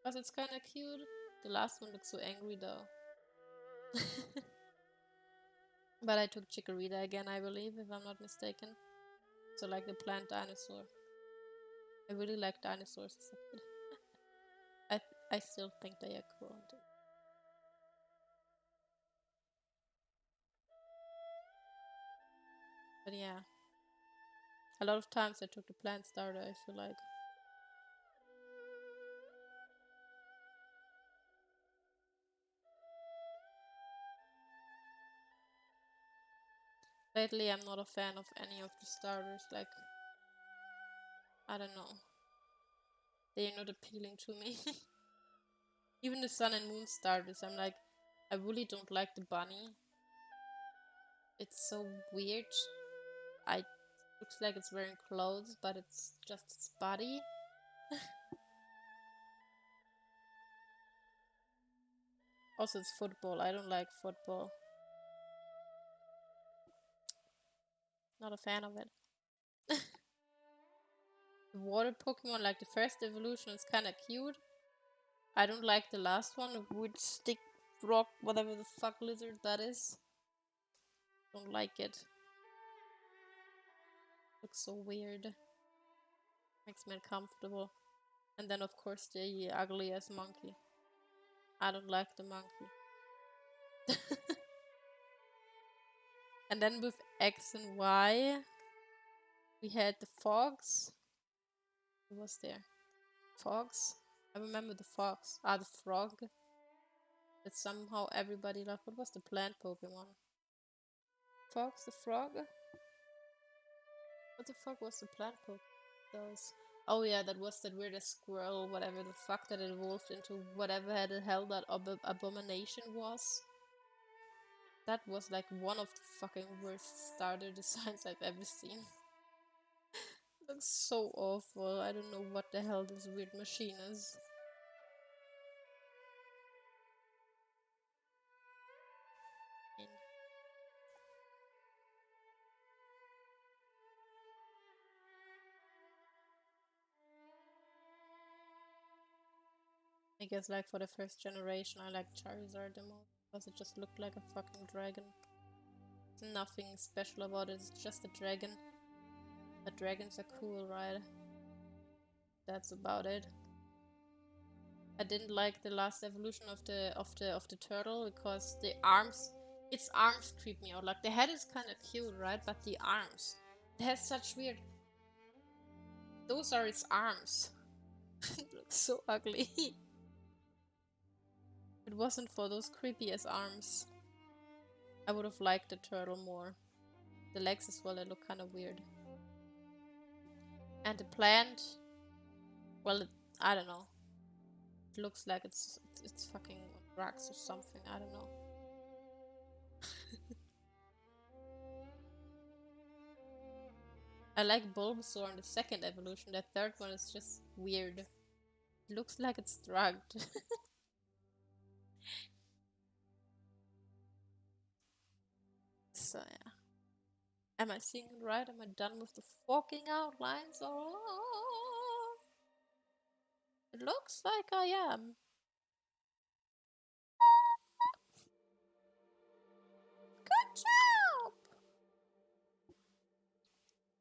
Because it's kind of cute. The last one looks so angry though. But I took Chikorita again, I believe, if I'm not mistaken. So like the plant dinosaur. I really like dinosaurs as a kid. I still think they are cool. But yeah. A lot of times I took the plant starter, I feel like. Lately I'm not a fan of any of the starters, like, I don't know. They're not appealing to me. Even the Sun and Moon starters, I'm like, I really don't like the bunny. It's so weird. I looks like it's wearing clothes, but it's just its body. Also, it's football. I don't like football. Not a fan of it. The water Pokemon, like the first evolution, is kind of cute. I don't like the last one, wood stick rock, whatever the fuck lizard that is. Don't like it. Looks so weird. Makes me uncomfortable. And then of course the ugliest monkey. I don't like the monkey. And then with X and Y, we had the fox. Who was there? Fox? I remember the fox. Ah, the frog. That somehow everybody loved. What was the plant Pokemon? Fox the frog? What the fuck was the plant Pokemon? Those. Oh yeah, that was that weirdest squirrel, whatever the fuck that evolved into whatever the hell that abomination was. That was like one of the fucking worst starter designs I've ever seen. Looks so awful. I don't know what the hell this weird machine is. I guess like for the first generation I like Charizard the most because it just looked like a fucking dragon. There's nothing special about it, it's just a dragon. But dragons are cool, right? That's about it. I didn't like the last evolution of the turtle because its arms creep me out. Like the head is kind of cute, right? But the arms, it has such weird. Those are its arms. It looks so ugly. If it wasn't for those creepy ass arms, I would have liked the turtle more. The legs as well, they look kind of weird. And the plant, well, I don't know. It looks like it's fucking on drugs or something. I don't know. I like Bulbasaur in the second evolution. The third one is just weird. It looks like it's drugged. So yeah. Am I seeing it right? Am I done with the forking outlines? Oh, it looks like I am. Good job!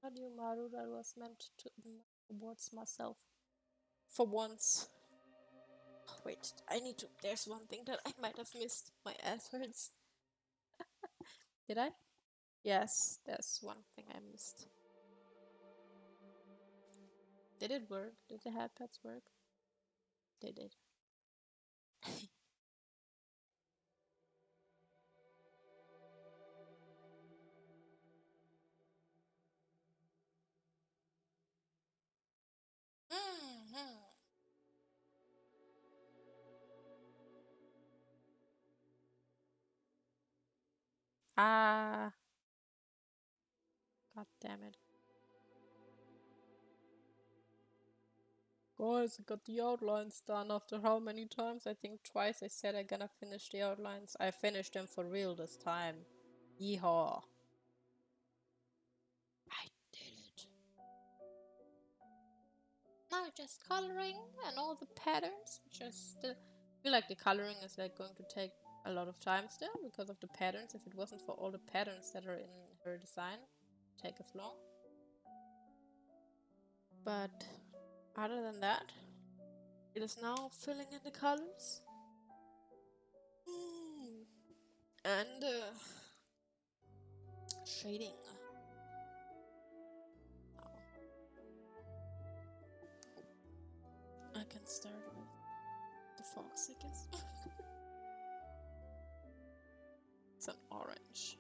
Audio Maru, that was meant to towards myself. For once. Oh, wait, I need to. There's one thing that I might have missed. My ass hurts. Did I? Yes, there's one thing I missed. Did it work? Did the headpads work? They did. Mm-hmm. Ah, god damn it. Guys, I got the outlines done after how many times? I think twice I said I'm gonna finish the outlines. I finished them for real this time. Yeehaw. I did it. Now just coloring and all the patterns, which I still feel like the coloring is like going to take a lot of time still because of the patterns. If it wasn't for all the patterns that are in her design, it'd take as long. But other than that, it is now filling in the colors. And shading. Now I can start with the fox, I guess. It's an orange.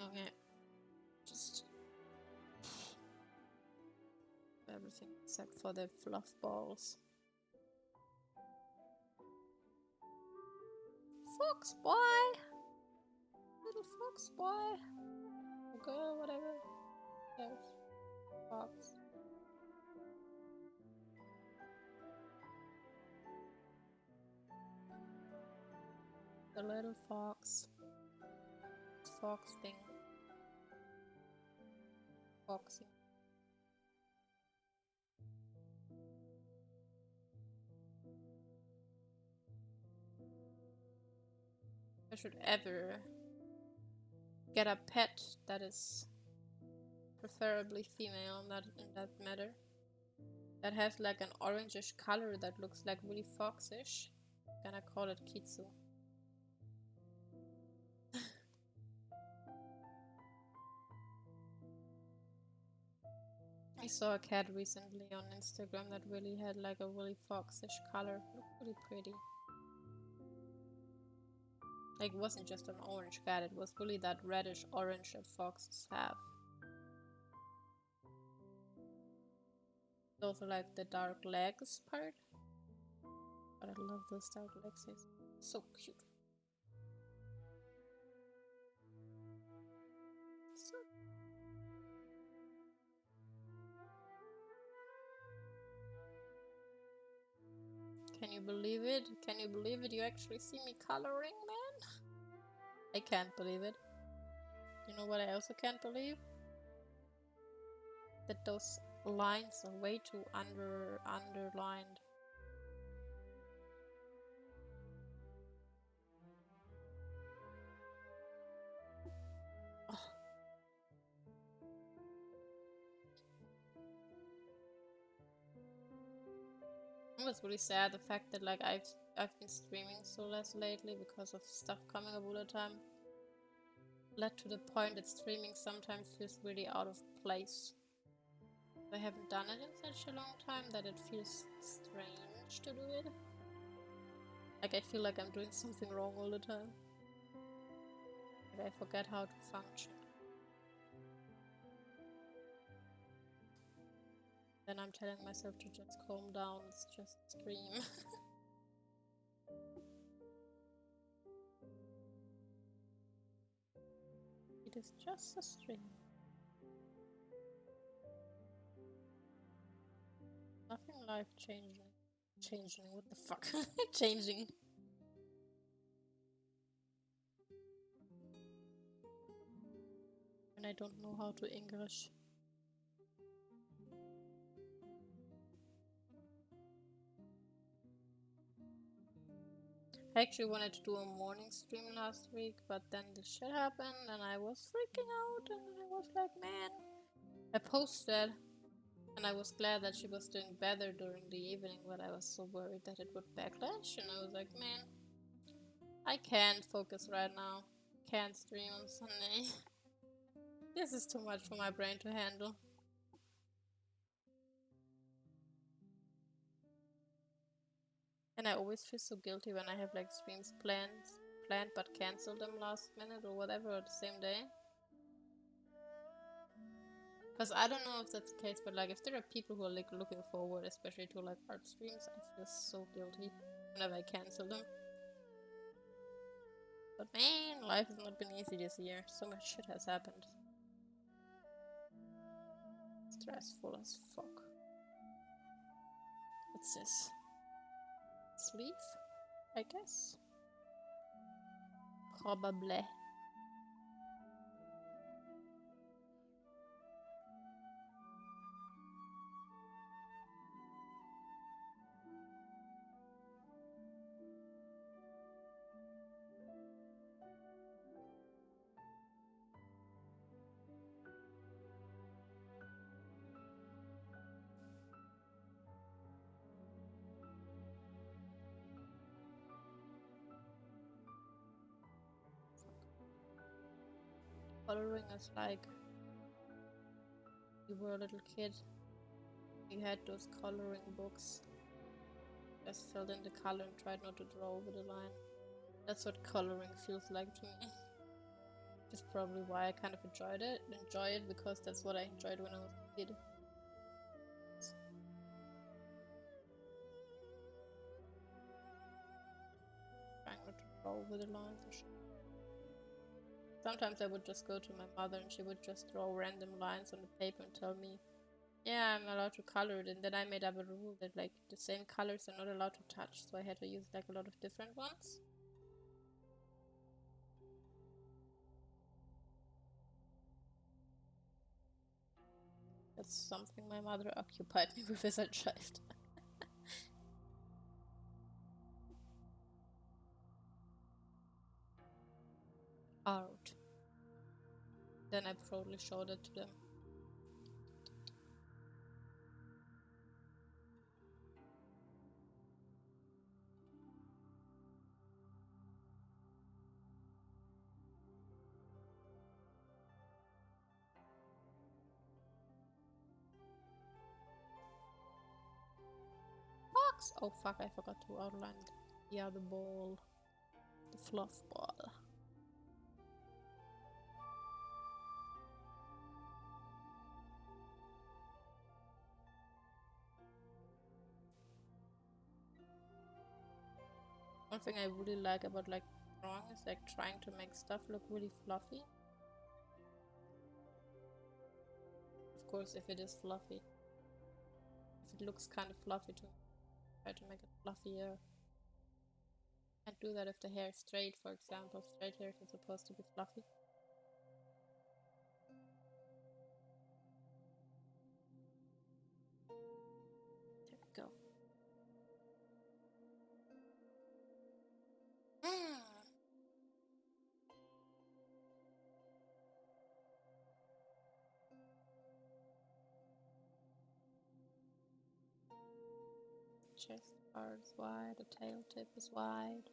Okay, just everything except for the fluff balls. Fox boy! Little fox boy! Or girl, whatever. Yes. Fox. The little fox. Fox thing. Foxy. I should ever get a pet that is preferably female in that matter. That has like an orangish color that looks like really foxish. I'm gonna call it Kitsu. I saw a cat recently on Instagram that really had like a really foxish color. Looked really pretty. Like it wasn't just an orange cat, it was really that reddish orange that foxes have. It's also like the dark legs part. But I love those dark legs. It's so cute. So can you believe it? Can you believe it? You actually see me coloring, man? I can't believe it. You know what I also can't believe? That those lines are way too underlined. Oh. was really sad, the fact that like I've been streaming so less lately because of stuff coming up all the time. Led to the point that streaming sometimes feels really out of place. I haven't done it in such a long time that it feels strange to do it. Like I feel like I'm doing something wrong all the time. Like I forget how to function. Then I'm telling myself to just calm down, it's just a stream. It is just a stream. Nothing life changing. Changing, what the fuck? Changing. And I don't know how to English. I actually wanted to do a morning stream last week, but then this shit happened and I was freaking out and I was like, man. I posted and I was glad that she was doing better during the evening, but I was so worried that it would backlash and I was like, man, I can't focus right now. Can't stream on Sunday. This is too much for my brain to handle. And I always feel so guilty when I have like streams planned but cancel them last minute or whatever, or the same day. Because I don't know if that's the case, but like if there are people who are like looking forward, especially to like art streams, I feel so guilty whenever I cancel them. But man, life has not been easy this year. So much shit has happened. Stressful as fuck. What's this? Sleeve? I guess. Probably. Coloring is like you were a little kid. You had those coloring books. Just filled in the color and tried not to draw over the line. That's what coloring feels like to me. Which is probably why I kind of enjoy it because that's what I enjoyed when I was a kid. Trying not to draw over the lines or shit. Sometimes I would just go to my mother and she would just draw random lines on the paper and tell me, yeah, I'm allowed to color it, and then I made up a rule that like the same colors are not allowed to touch, so I had to use like a lot of different ones. That's something my mother occupied me with as a child. Art. Then I proudly showed it to them. Box! Oh fuck, I forgot to outline the other ball. The fluff ball. One thing I really like about like drawing is like trying to make stuff look really fluffy. Of course, if it is fluffy. If it looks kind of fluffy to try to make it fluffier. Can't do that if the hair is straight, for example. Straight hair is supposed to be fluffy. There we go. chest part is wide, the tail tip is wide.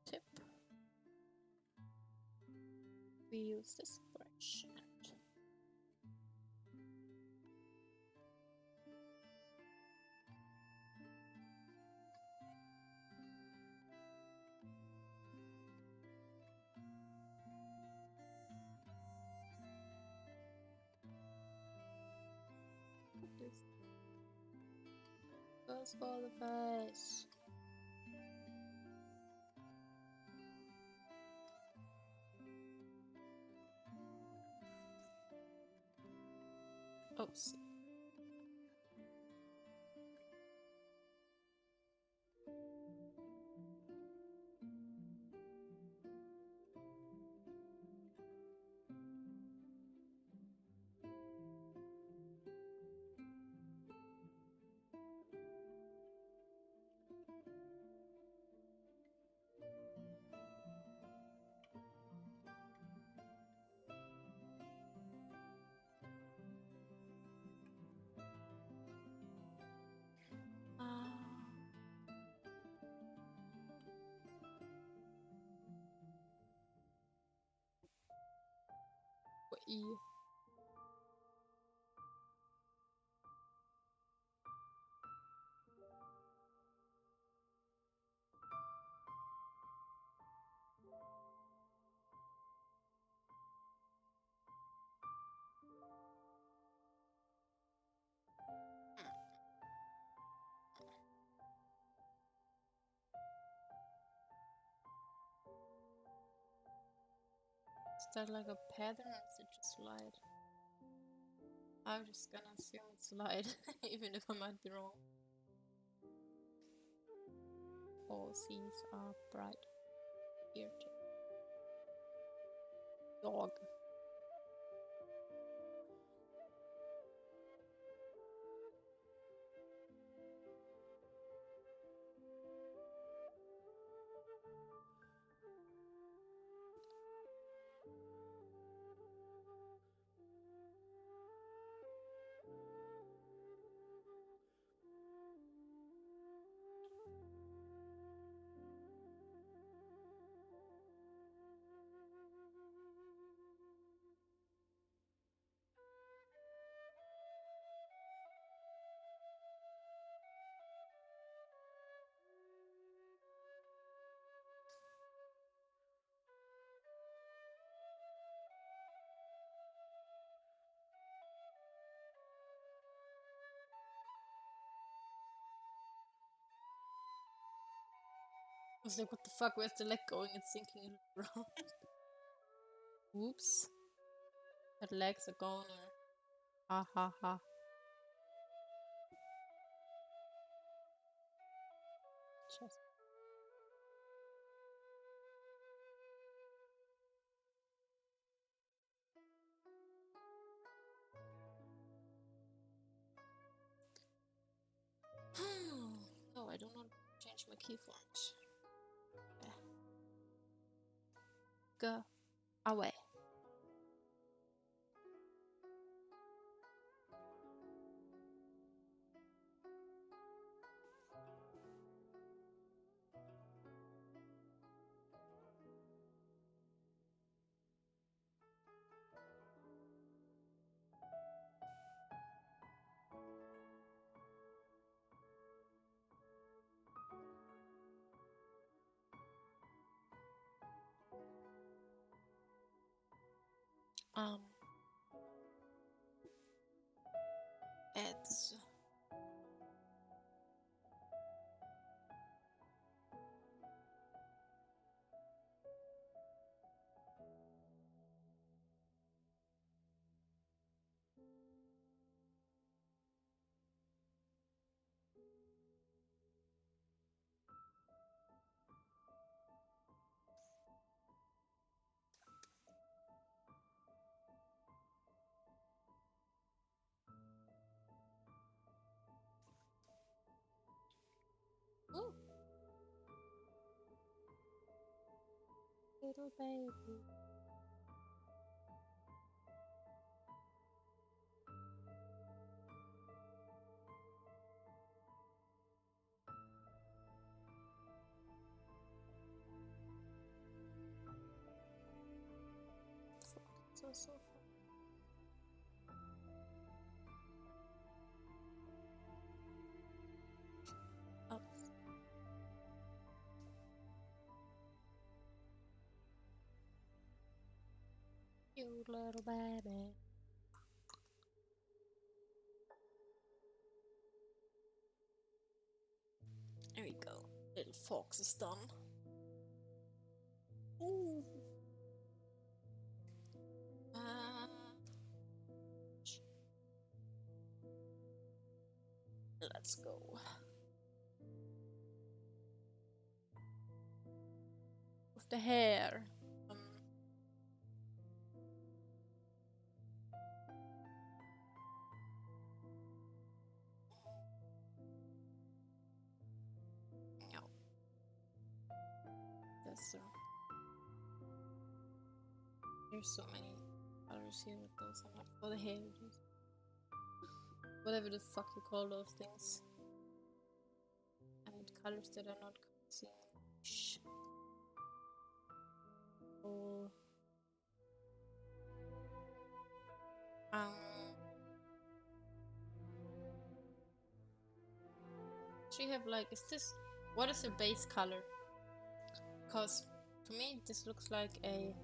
Tip. We use this brush and this goes for the face. Oops. E. Is that like a pattern or is it just light? I'm just gonna assume it's light, even if I might be wrong. All seas are bright. Here too. Dog. I was like, what the fuck, where's the leg going? It's sinking in the ground. Whoops. That legs are gone. Ha ha ha. Just. No, I don't want to change my keyforms. Go away. It's little baby. So fun. Oh. You little baby. There we go. Little fox is done. Ooh. Let's go. With the hair. No. There's so many colors here with those. I'm not for the hair. Whatever the fuck you call those things. And colors that are not seen. Oh. She have like, is this, what is her base color? Because to me this looks like a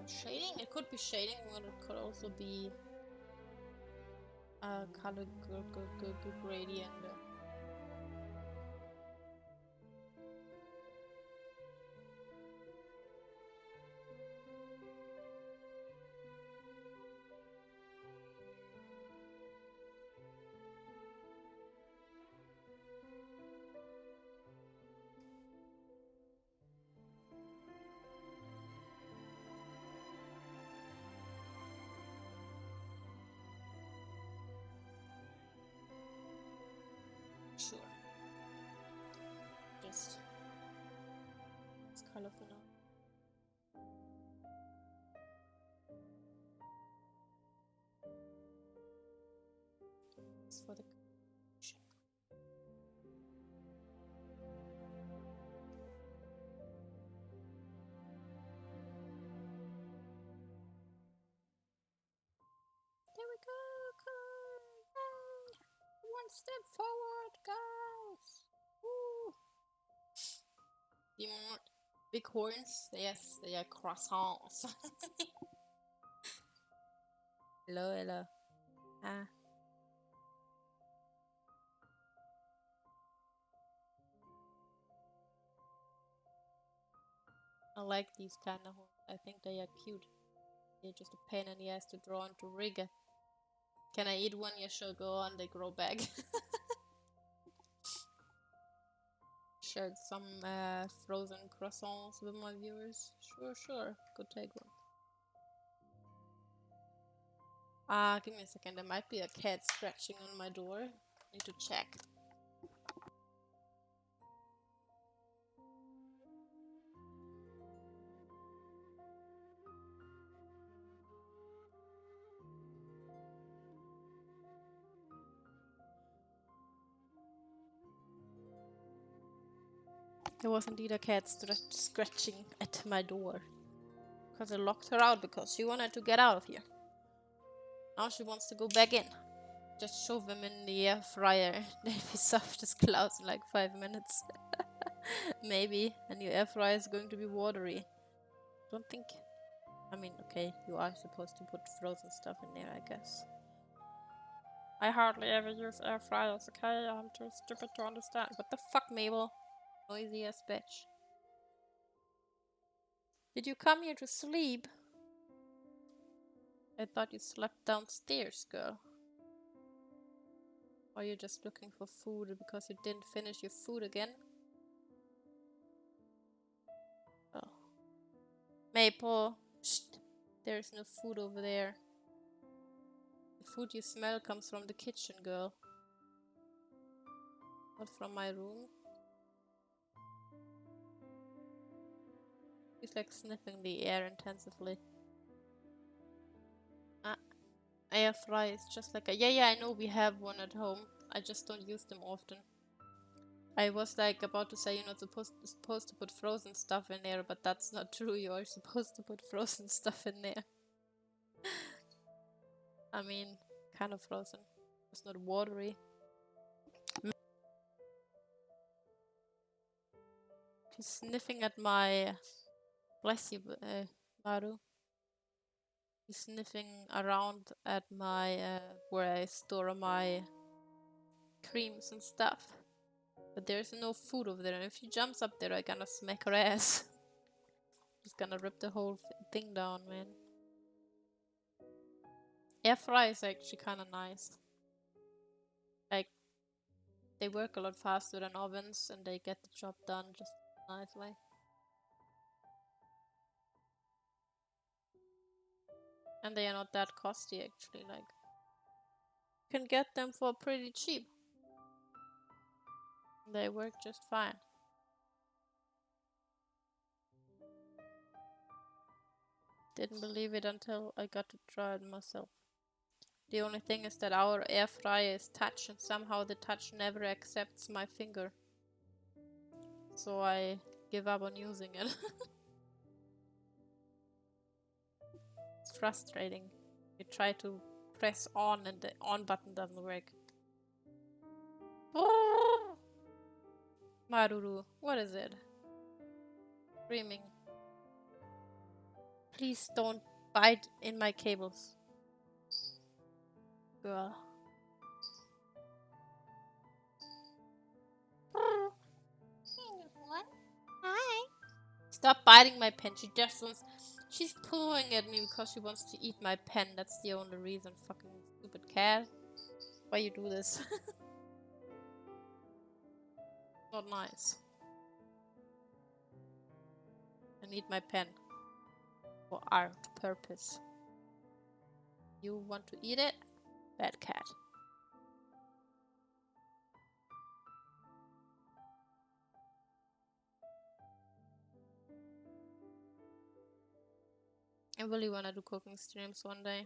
shading. It could be shading, but it could also be a color gradient. Sure. Just it's colorful now. It's for the there we go. One step forward, guys. Woo. You want big horns? Yes, they are croissants. Hello, hello. Ah. I like these kind of horns. I think they are cute. They're just a pain in the ass to draw and to rig. Can I eat one? Yeah, sure, go on. They grow back. Shared some frozen croissants with my viewers. Sure. Go take one. Give me a second. There might be a cat scratching on my door. Need to check. There was indeed a cat scratching at my door. Because I locked her out because she wanted to get out of here. Now she wants to go back in. Just shove them in the air fryer. They'll be soft as clouds in like 5 minutes. Maybe. And your air fryer is going to be watery. Don't think... I mean, okay, you are supposed to put frozen stuff in there, I guess. I hardly ever use air fryers, okay? I'm too stupid to understand. What the fuck, Mabel? Noisy ass bitch. Did you come here to sleep? I thought you slept downstairs, girl. Or you're just looking for food because you didn't finish your food again? Oh. Maple! Shh! There's no food over there. food you smell comes from the kitchen, girl. Not from my room. He's like sniffing the air intensively. Air fryer is just like a... Yeah, I know we have one at home. I just don't use them often. I was like about to say you're not supposed to put frozen stuff in there, but that's not true. You are supposed to put frozen stuff in there. I mean, kind of frozen. It's not watery. He's sniffing at my... Bless you, Maru. He's sniffing around at my... where I store my creams and stuff. But there's no food over there, and if she jumps up there, I'm gonna smack her ass. Just gonna rip the whole thing down, man. Air fry is actually kind of nice. Like, they work a lot faster than ovens, and they get the job done just a nice way. And they are not that costly, actually. Like, you can get them for pretty cheap. They work just fine. Didn't believe it until I got to try it myself. The only thing is that our air fryer is touch, and somehow the touch never accepts my finger. So I give up on using it. It's frustrating. You try to press on and the on button doesn't work. Maruru, what is it? Screaming. Please don't bite in my cables. Girl. What? Hi. Stop biting my pen. She just wants... She's pulling at me because she wants to eat my pen. That's the only reason. Fucking stupid cat. Why you do this? Not nice. I need my pen. For art purpose. You want to eat it? Bad cat. I really want to do cooking streams one day.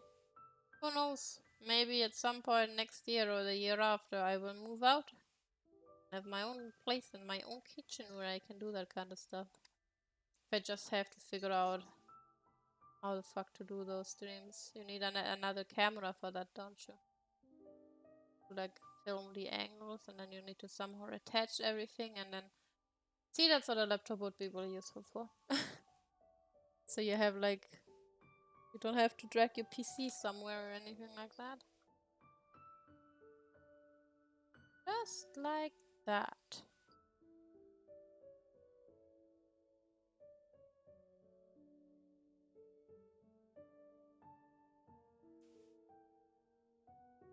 Who knows? Maybe at some point next year or the year after I will move out. Have my own place and my own kitchen where I can do that kind of stuff. If I just have to figure out how the fuck to do those streams. You need another camera for that, don't you? To like film the angles, and then you need to somehow attach everything, and then... See, that's what a laptop would be really useful for. So you have like... You don't have to drag your PC somewhere or anything like that. Just like that.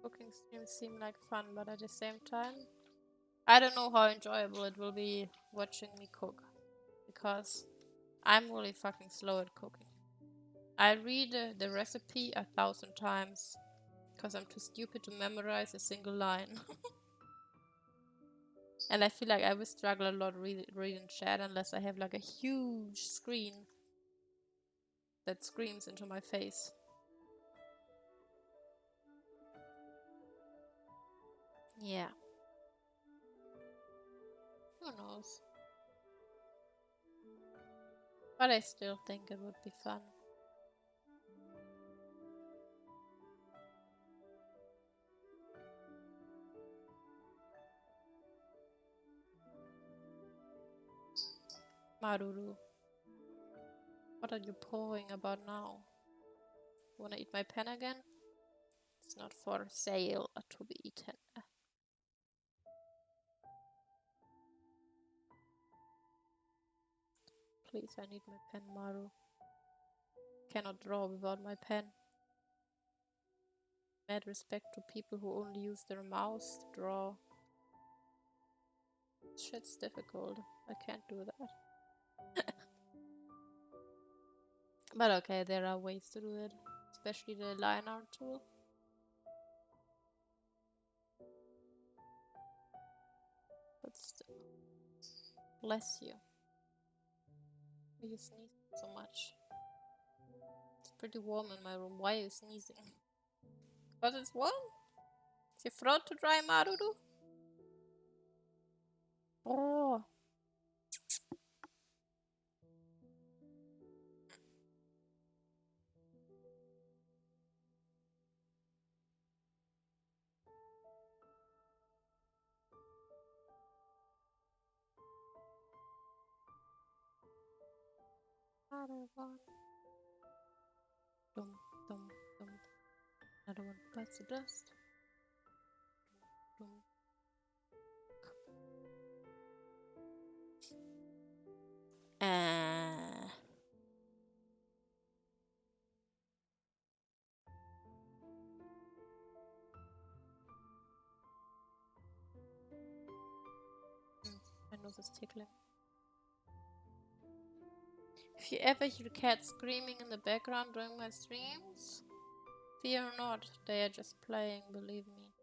Cooking streams seem like fun, but at the same time, I don't know how enjoyable it will be watching me cook. Because I'm really fucking slow at cooking. I read the recipe 1,000 times because I'm too stupid to memorize a single line. And I feel like I will struggle a lot reading chat unless I have like a huge screen that screams into my face. Yeah. Who knows? But I still think it would be fun. Maruru. What are you pawing about now? Wanna eat my pen again? It's not for sale to be eaten. Please, I need my pen, Maru. Cannot draw without my pen. Mad respect to people who only use their mouse to draw. Shit's difficult. I can't do that. But okay, there are ways to do it. Especially the line art tool. Bless you. Why are you sneezing so much? It's pretty warm in my room. Why are you sneezing? Because it's warm? Is your throat too dry, Marudu? Oh. Another one. Dum, dum, dum. Another one bites the dust. Dum. My nose is tickling. If you ever hear cats screaming in the background during my streams, fear not, they are just playing, believe me.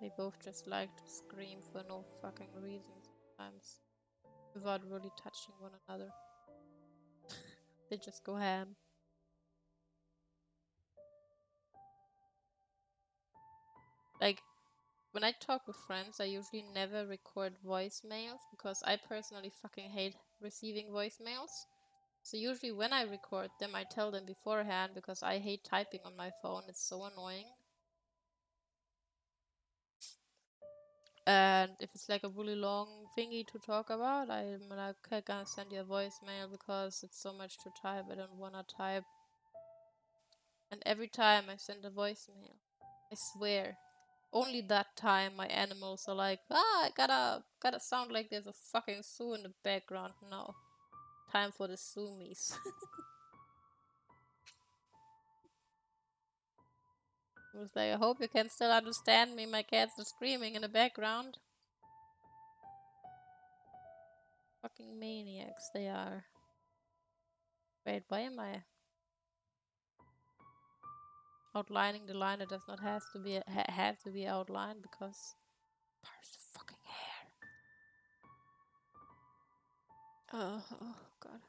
They both just like to scream for no fucking reason sometimes, without really touching one another. They just go ham. Like, when I talk with friends, I usually never record voicemails because I personally fucking hate receiving voicemails. So usually when I record them, I tell them beforehand because I hate typing on my phone. It's so annoying. And if it's like a really long thingy to talk about, I'm like, okay, gonna send you a voicemail because it's so much to type. I don't wanna type. And every time I send a voicemail, I swear, only that time my animals are like, I gotta sound like there's a fucking zoo in the background now. Time for the zoomies. I was like, I hope you can still understand me. My cats are screaming in the background. Fucking maniacs they are. Wait, why am I outlining the line that does not have to be outlined because parse the fucking hair. Oh god.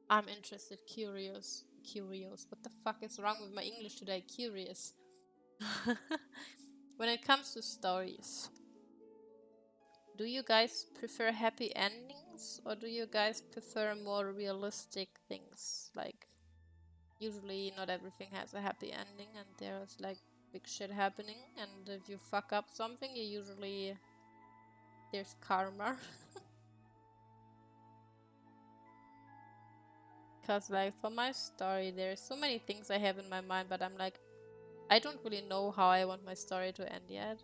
I'm interested, curious. What the fuck is wrong with my English today? Curious. When it comes to stories, do you guys prefer happy endings or do you guys prefer more realistic things? Like, usually not everything has a happy ending and there's like big shit happening, and if you fuck up something, you usually there's karma. Cause like for my story, there's so many things I have in my mind, but I'm like, I don't really know how I want my story to end yet.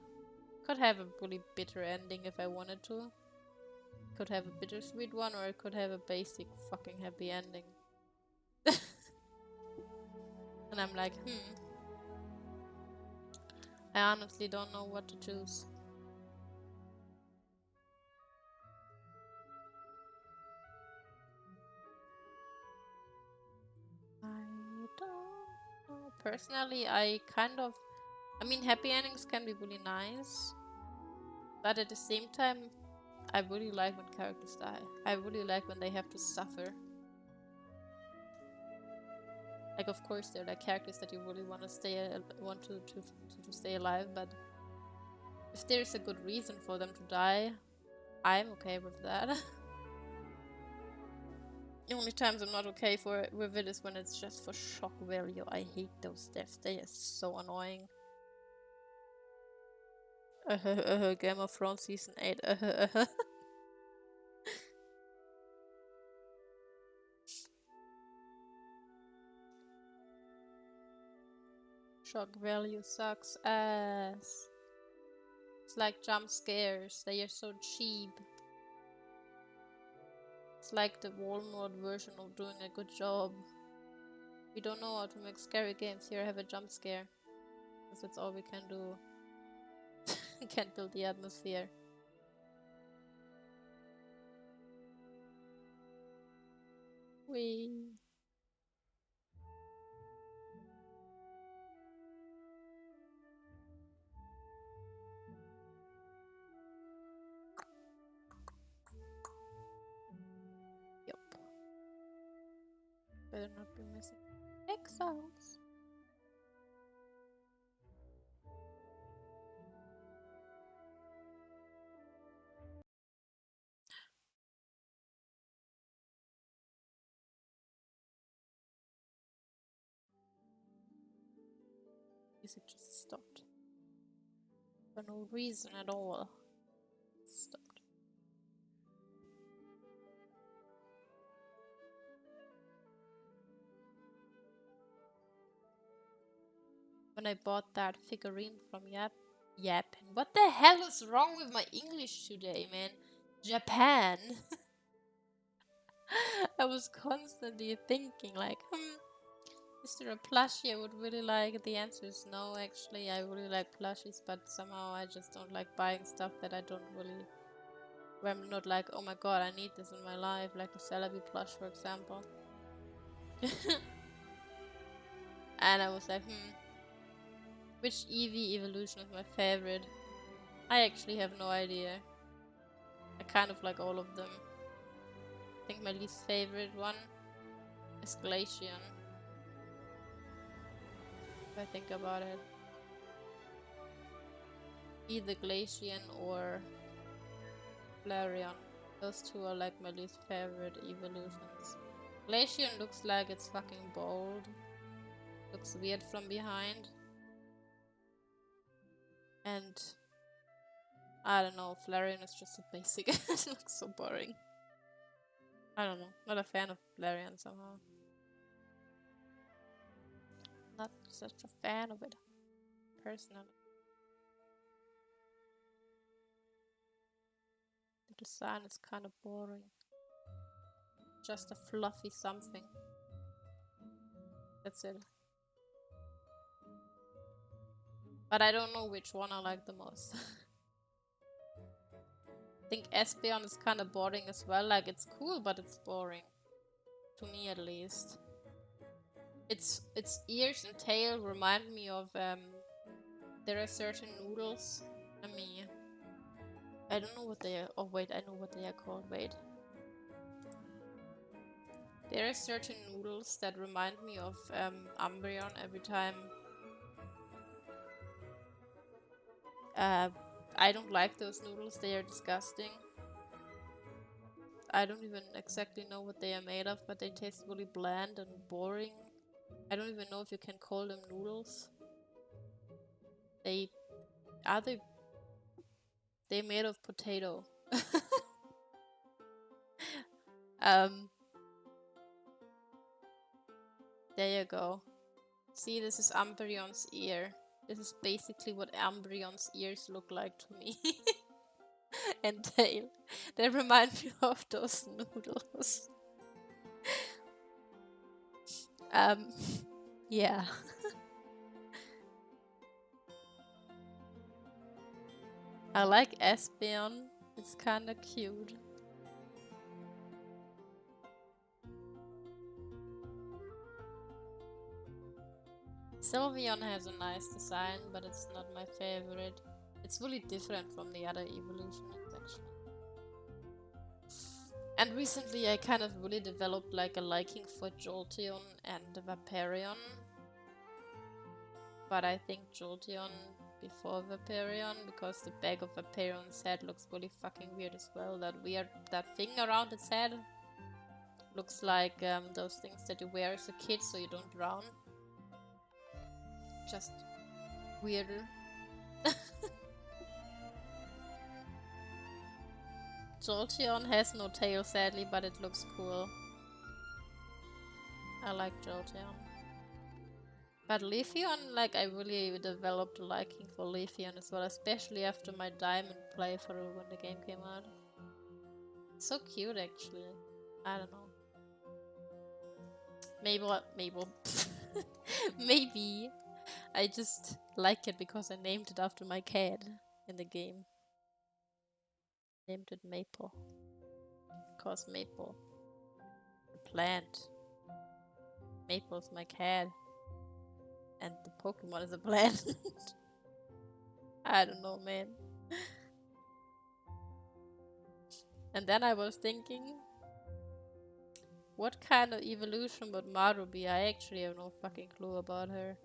Could have a really bitter ending if I wanted to. Could have a bittersweet one, or it could have a basic fucking happy ending. And I'm like, I honestly don't know what to choose. I don't know. Personally, I mean, happy endings can be really nice, but at the same time, I really like when characters die. I really like when they have to suffer. Like, of course, they're like characters that you really want to stay stay alive, but if there's a good reason for them to die, I'm okay with that. The only times I'm not okay with it is when it's just for shock value. I hate those deaths. They are so annoying. Game of Thrones season 8. Shock value sucks ass. It's like jump scares. They are so cheap. It's like the Walmart version of doing a good job. We don't know how to make scary games. Here, have a jump scare. Because that's all we can do. Can't build the atmosphere. We. Yup. Better not be missing exiles. Music just stopped. For no reason at all. Stopped. When I bought that figurine from Japan. What the hell is wrong with my English today, man? Japan. I was constantly thinking like, is there a plushie I would really like? The answer is no, actually. I really like plushies, but somehow I just don't like buying stuff that I don't really... Where I'm not like, oh my god, I need this in my life. Like the Celebi plush, for example. And I was like, which Eevee evolution is my favorite? I actually have no idea. I kind of like all of them. I think my least favorite one is Glacian. If I think about it. Either Glacian or Flareon. Those two are like my least favorite evolutions. Glacian looks like it's fucking bold. Looks weird from behind. And I don't know, Flareon is just so basic. It looks so boring. I don't know. Not a fan of Flareon somehow. Not such a fan of it. Personally. The design is kind of boring. Just a fluffy something. That's it. But I don't know which one I like the most. I think Espeon is kind of boring as well. Like, it's cool, but it's boring. To me, at least. Its ears and tail remind me of, there are certain noodles. I don't know what they are. Oh, wait, I know what they are called. Wait. There are certain noodles that remind me of, Umbreon every time. I don't like those noodles. They are disgusting. I don't even exactly know what they are made of, but they taste really bland and boring. I don't even know if you can call them noodles. They're made of potato. There you go. See, this is Umbreon's ear. This is basically what Umbreon's ears look like to me. And tail. They remind me of those noodles. Yeah. I like Espeon. It's kinda cute. Sylveon has a nice design, but it's not my favorite. It's really different from the other evolutions, actually. And recently I kind of really developed like a liking for Jolteon and Vaporeon. But I think Jolteon before Vaporeon, because the back of Vaporeon's head looks really fucking weird as well. That thing around its head looks like those things that you wear as a kid so you don't drown. Just weirder. Jolteon has no tail sadly, but it looks cool. I like Jolteon. But Leafeon, like, I really developed a liking for Leafeon as well, especially after my Diamond playthrough when the game came out. It's so cute, actually. I don't know. Maybe I just like it because I named it after my cat in the game. Named it Maple. Because Maple plant. Maple's my cat. And the Pokemon is a plant. I don't know, man. And then I was thinking, what kind of evolution would Maru be? I actually have no fucking clue about her.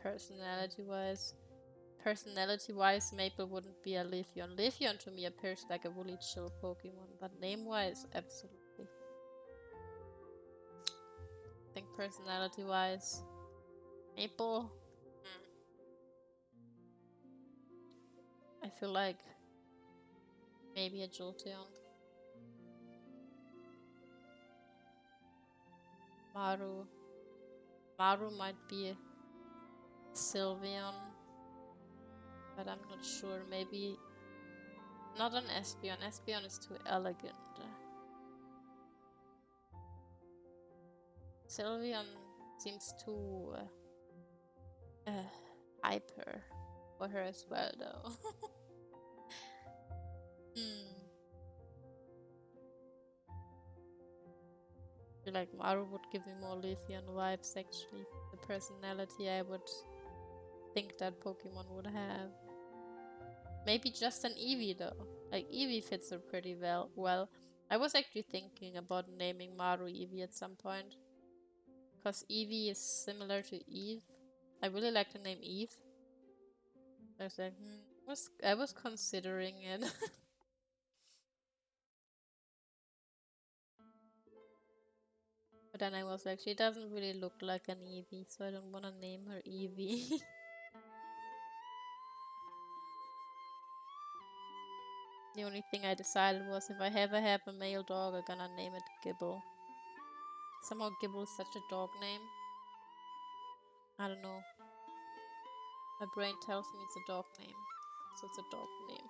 Personality-wise. Personality-wise, Maple wouldn't be a Leafeon. Leafeon to me appears like a really chill Pokemon, but name-wise, absolutely. I think personality-wise, Maple. I feel like maybe a Jolteon. Maru. Maru might be a Sylveon, but I'm not sure. Maybe not an Espeon. Espeon is too elegant. Sylveon seems too hyper for her as well, though. I feel like Maru would give me more Leafeon vibes, actually. The personality I would think that Pokemon would have. Maybe just an Eevee, though. Like, Eevee fits her pretty well. I was actually thinking about naming Maru Eevee at some point. Because Eevee is similar to Eve. I really like the name Eve. I was like, I was considering it. But then I was like, she doesn't really look like an Eevee, so I don't want to name her Eevee. The only thing I decided was if I ever have a male dog, I'm gonna name it Gibble. Somehow Gibble is such a dog name. I don't know. My brain tells me it's a dog name. So it's a dog name.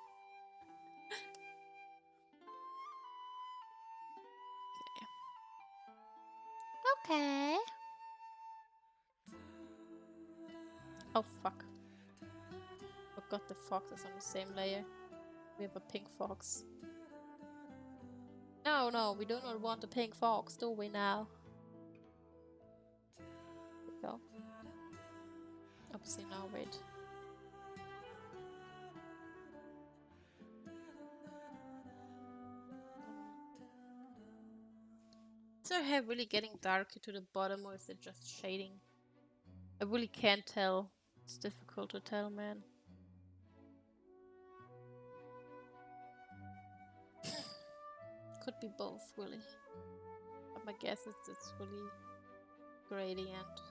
Okay. Oh fuck. Forgot the fox is on the same layer. We have a pink fox. No, we do not want a pink fox, do we now? Here we go. Oopsie, now wait. Is her hair really getting darker to the bottom, or is it just shading? I really can't tell. It's difficult to tell, man. Could be both, really. But my guess is it's really gradient.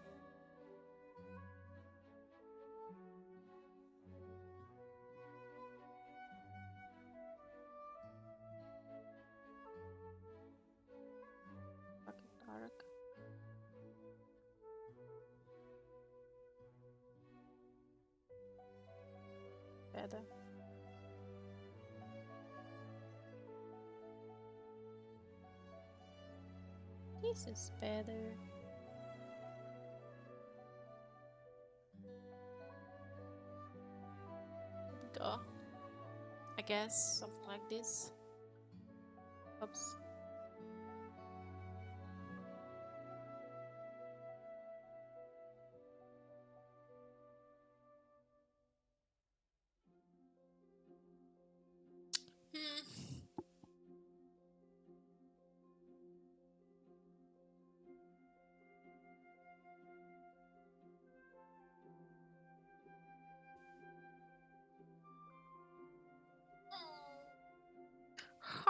Fucking dark. Better. This is better. Go. I guess something like this. Oops.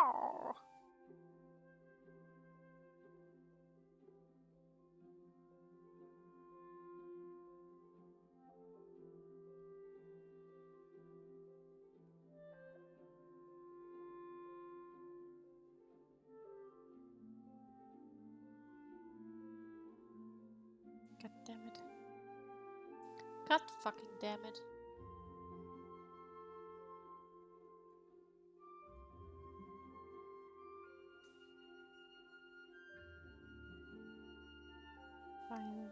Oh. God damn it. God fucking damn it. Fire.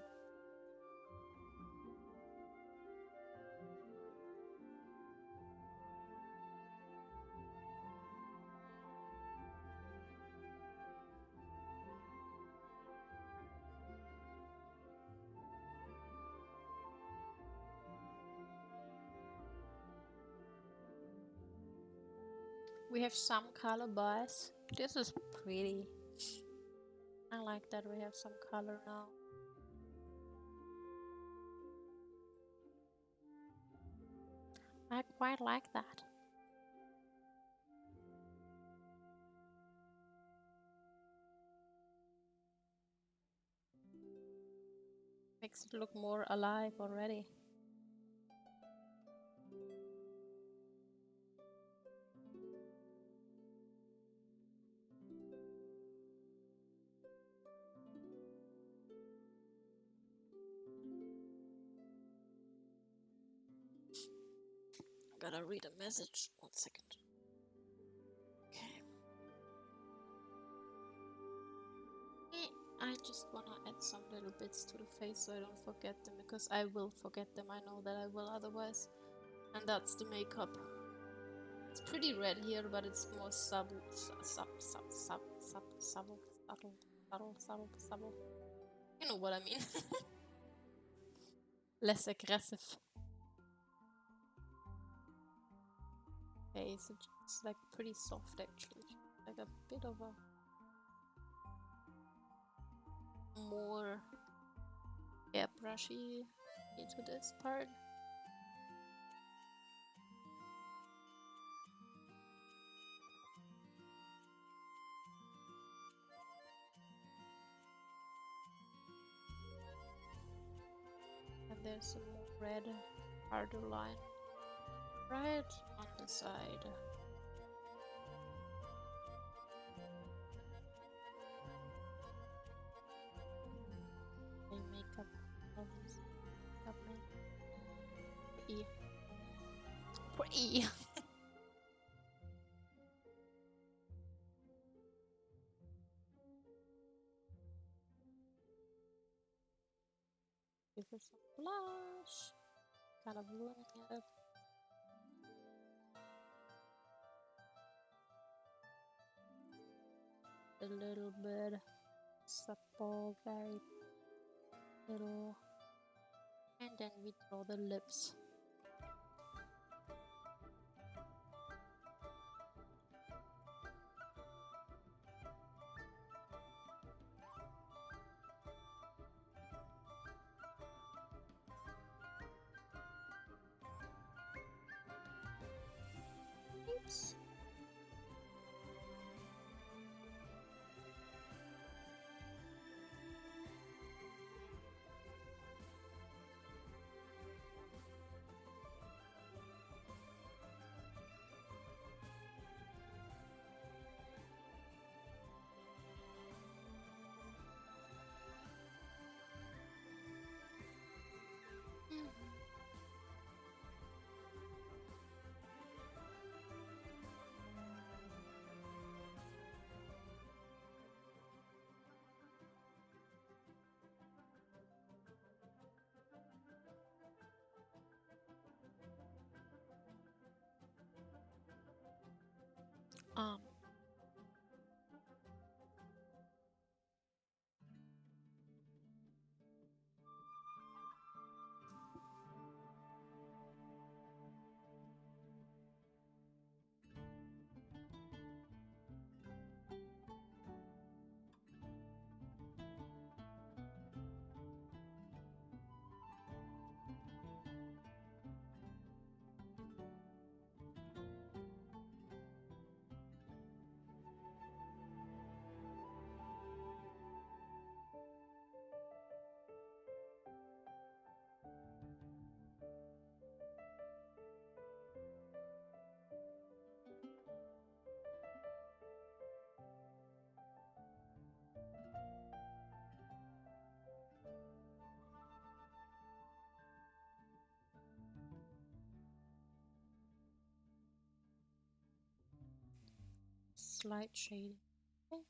We have some color bars. This is pretty. I like that we have some color now. I quite like that. Makes it look more alive already. Gotta read a message. 1 second. Okay. I just wanna add some little bits to the face so I don't forget them, because I will forget them. I know that I will otherwise. And that's the makeup. It's pretty red here, but it's more subtle. You know what I mean? Less aggressive. Okay, so it's like pretty soft actually. Like a bit of a more airbrushy into this part. And there's some more red harder line right on the side. Makeup pretty. Pretty. Give her some blush. Kind of blending it. A little bit supple, very little. And then we draw the lips. Oops. Um, slight shading. Okay,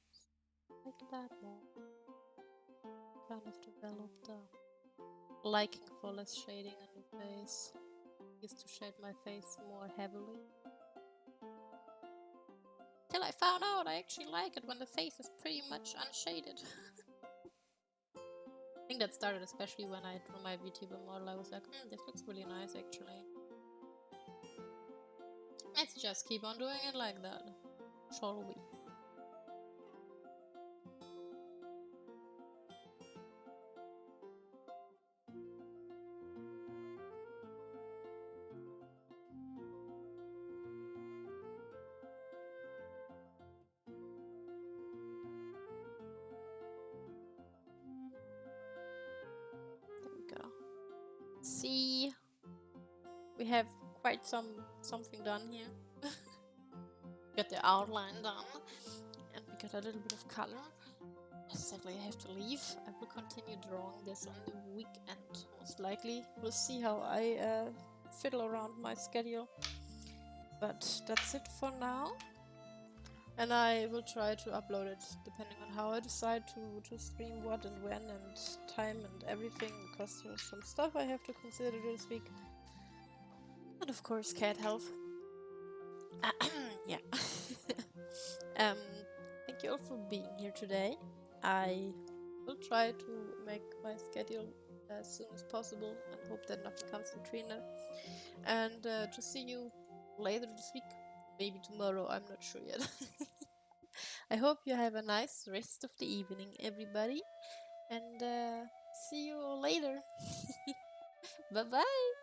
like that more. Kind of develop the liking for less shading on the face. Used to shade my face more heavily. Till I found out I actually like it when the face is pretty much unshaded. I think that started especially when I drew my VTuber model. I was like, this looks really nice actually. It's just keep on doing it like that, shall we? There we go. See, we have quite something done here. Got the outline done, and we got a little bit of color. Sadly, I have to leave. I will continue drawing this on the weekend, most likely. We'll see how I fiddle around my schedule. But that's it for now. And I will try to upload it depending on how I decide to stream what and when and time and everything, because there's some stuff I have to consider this week. And of course, cat health. Yeah. Thank you all for being here today. I will try to make my schedule as soon as possible and hope that nothing comes between it. And to see you later this week, maybe tomorrow, I'm not sure yet. I hope you have a nice rest of the evening, everybody, and see you all later. Bye bye.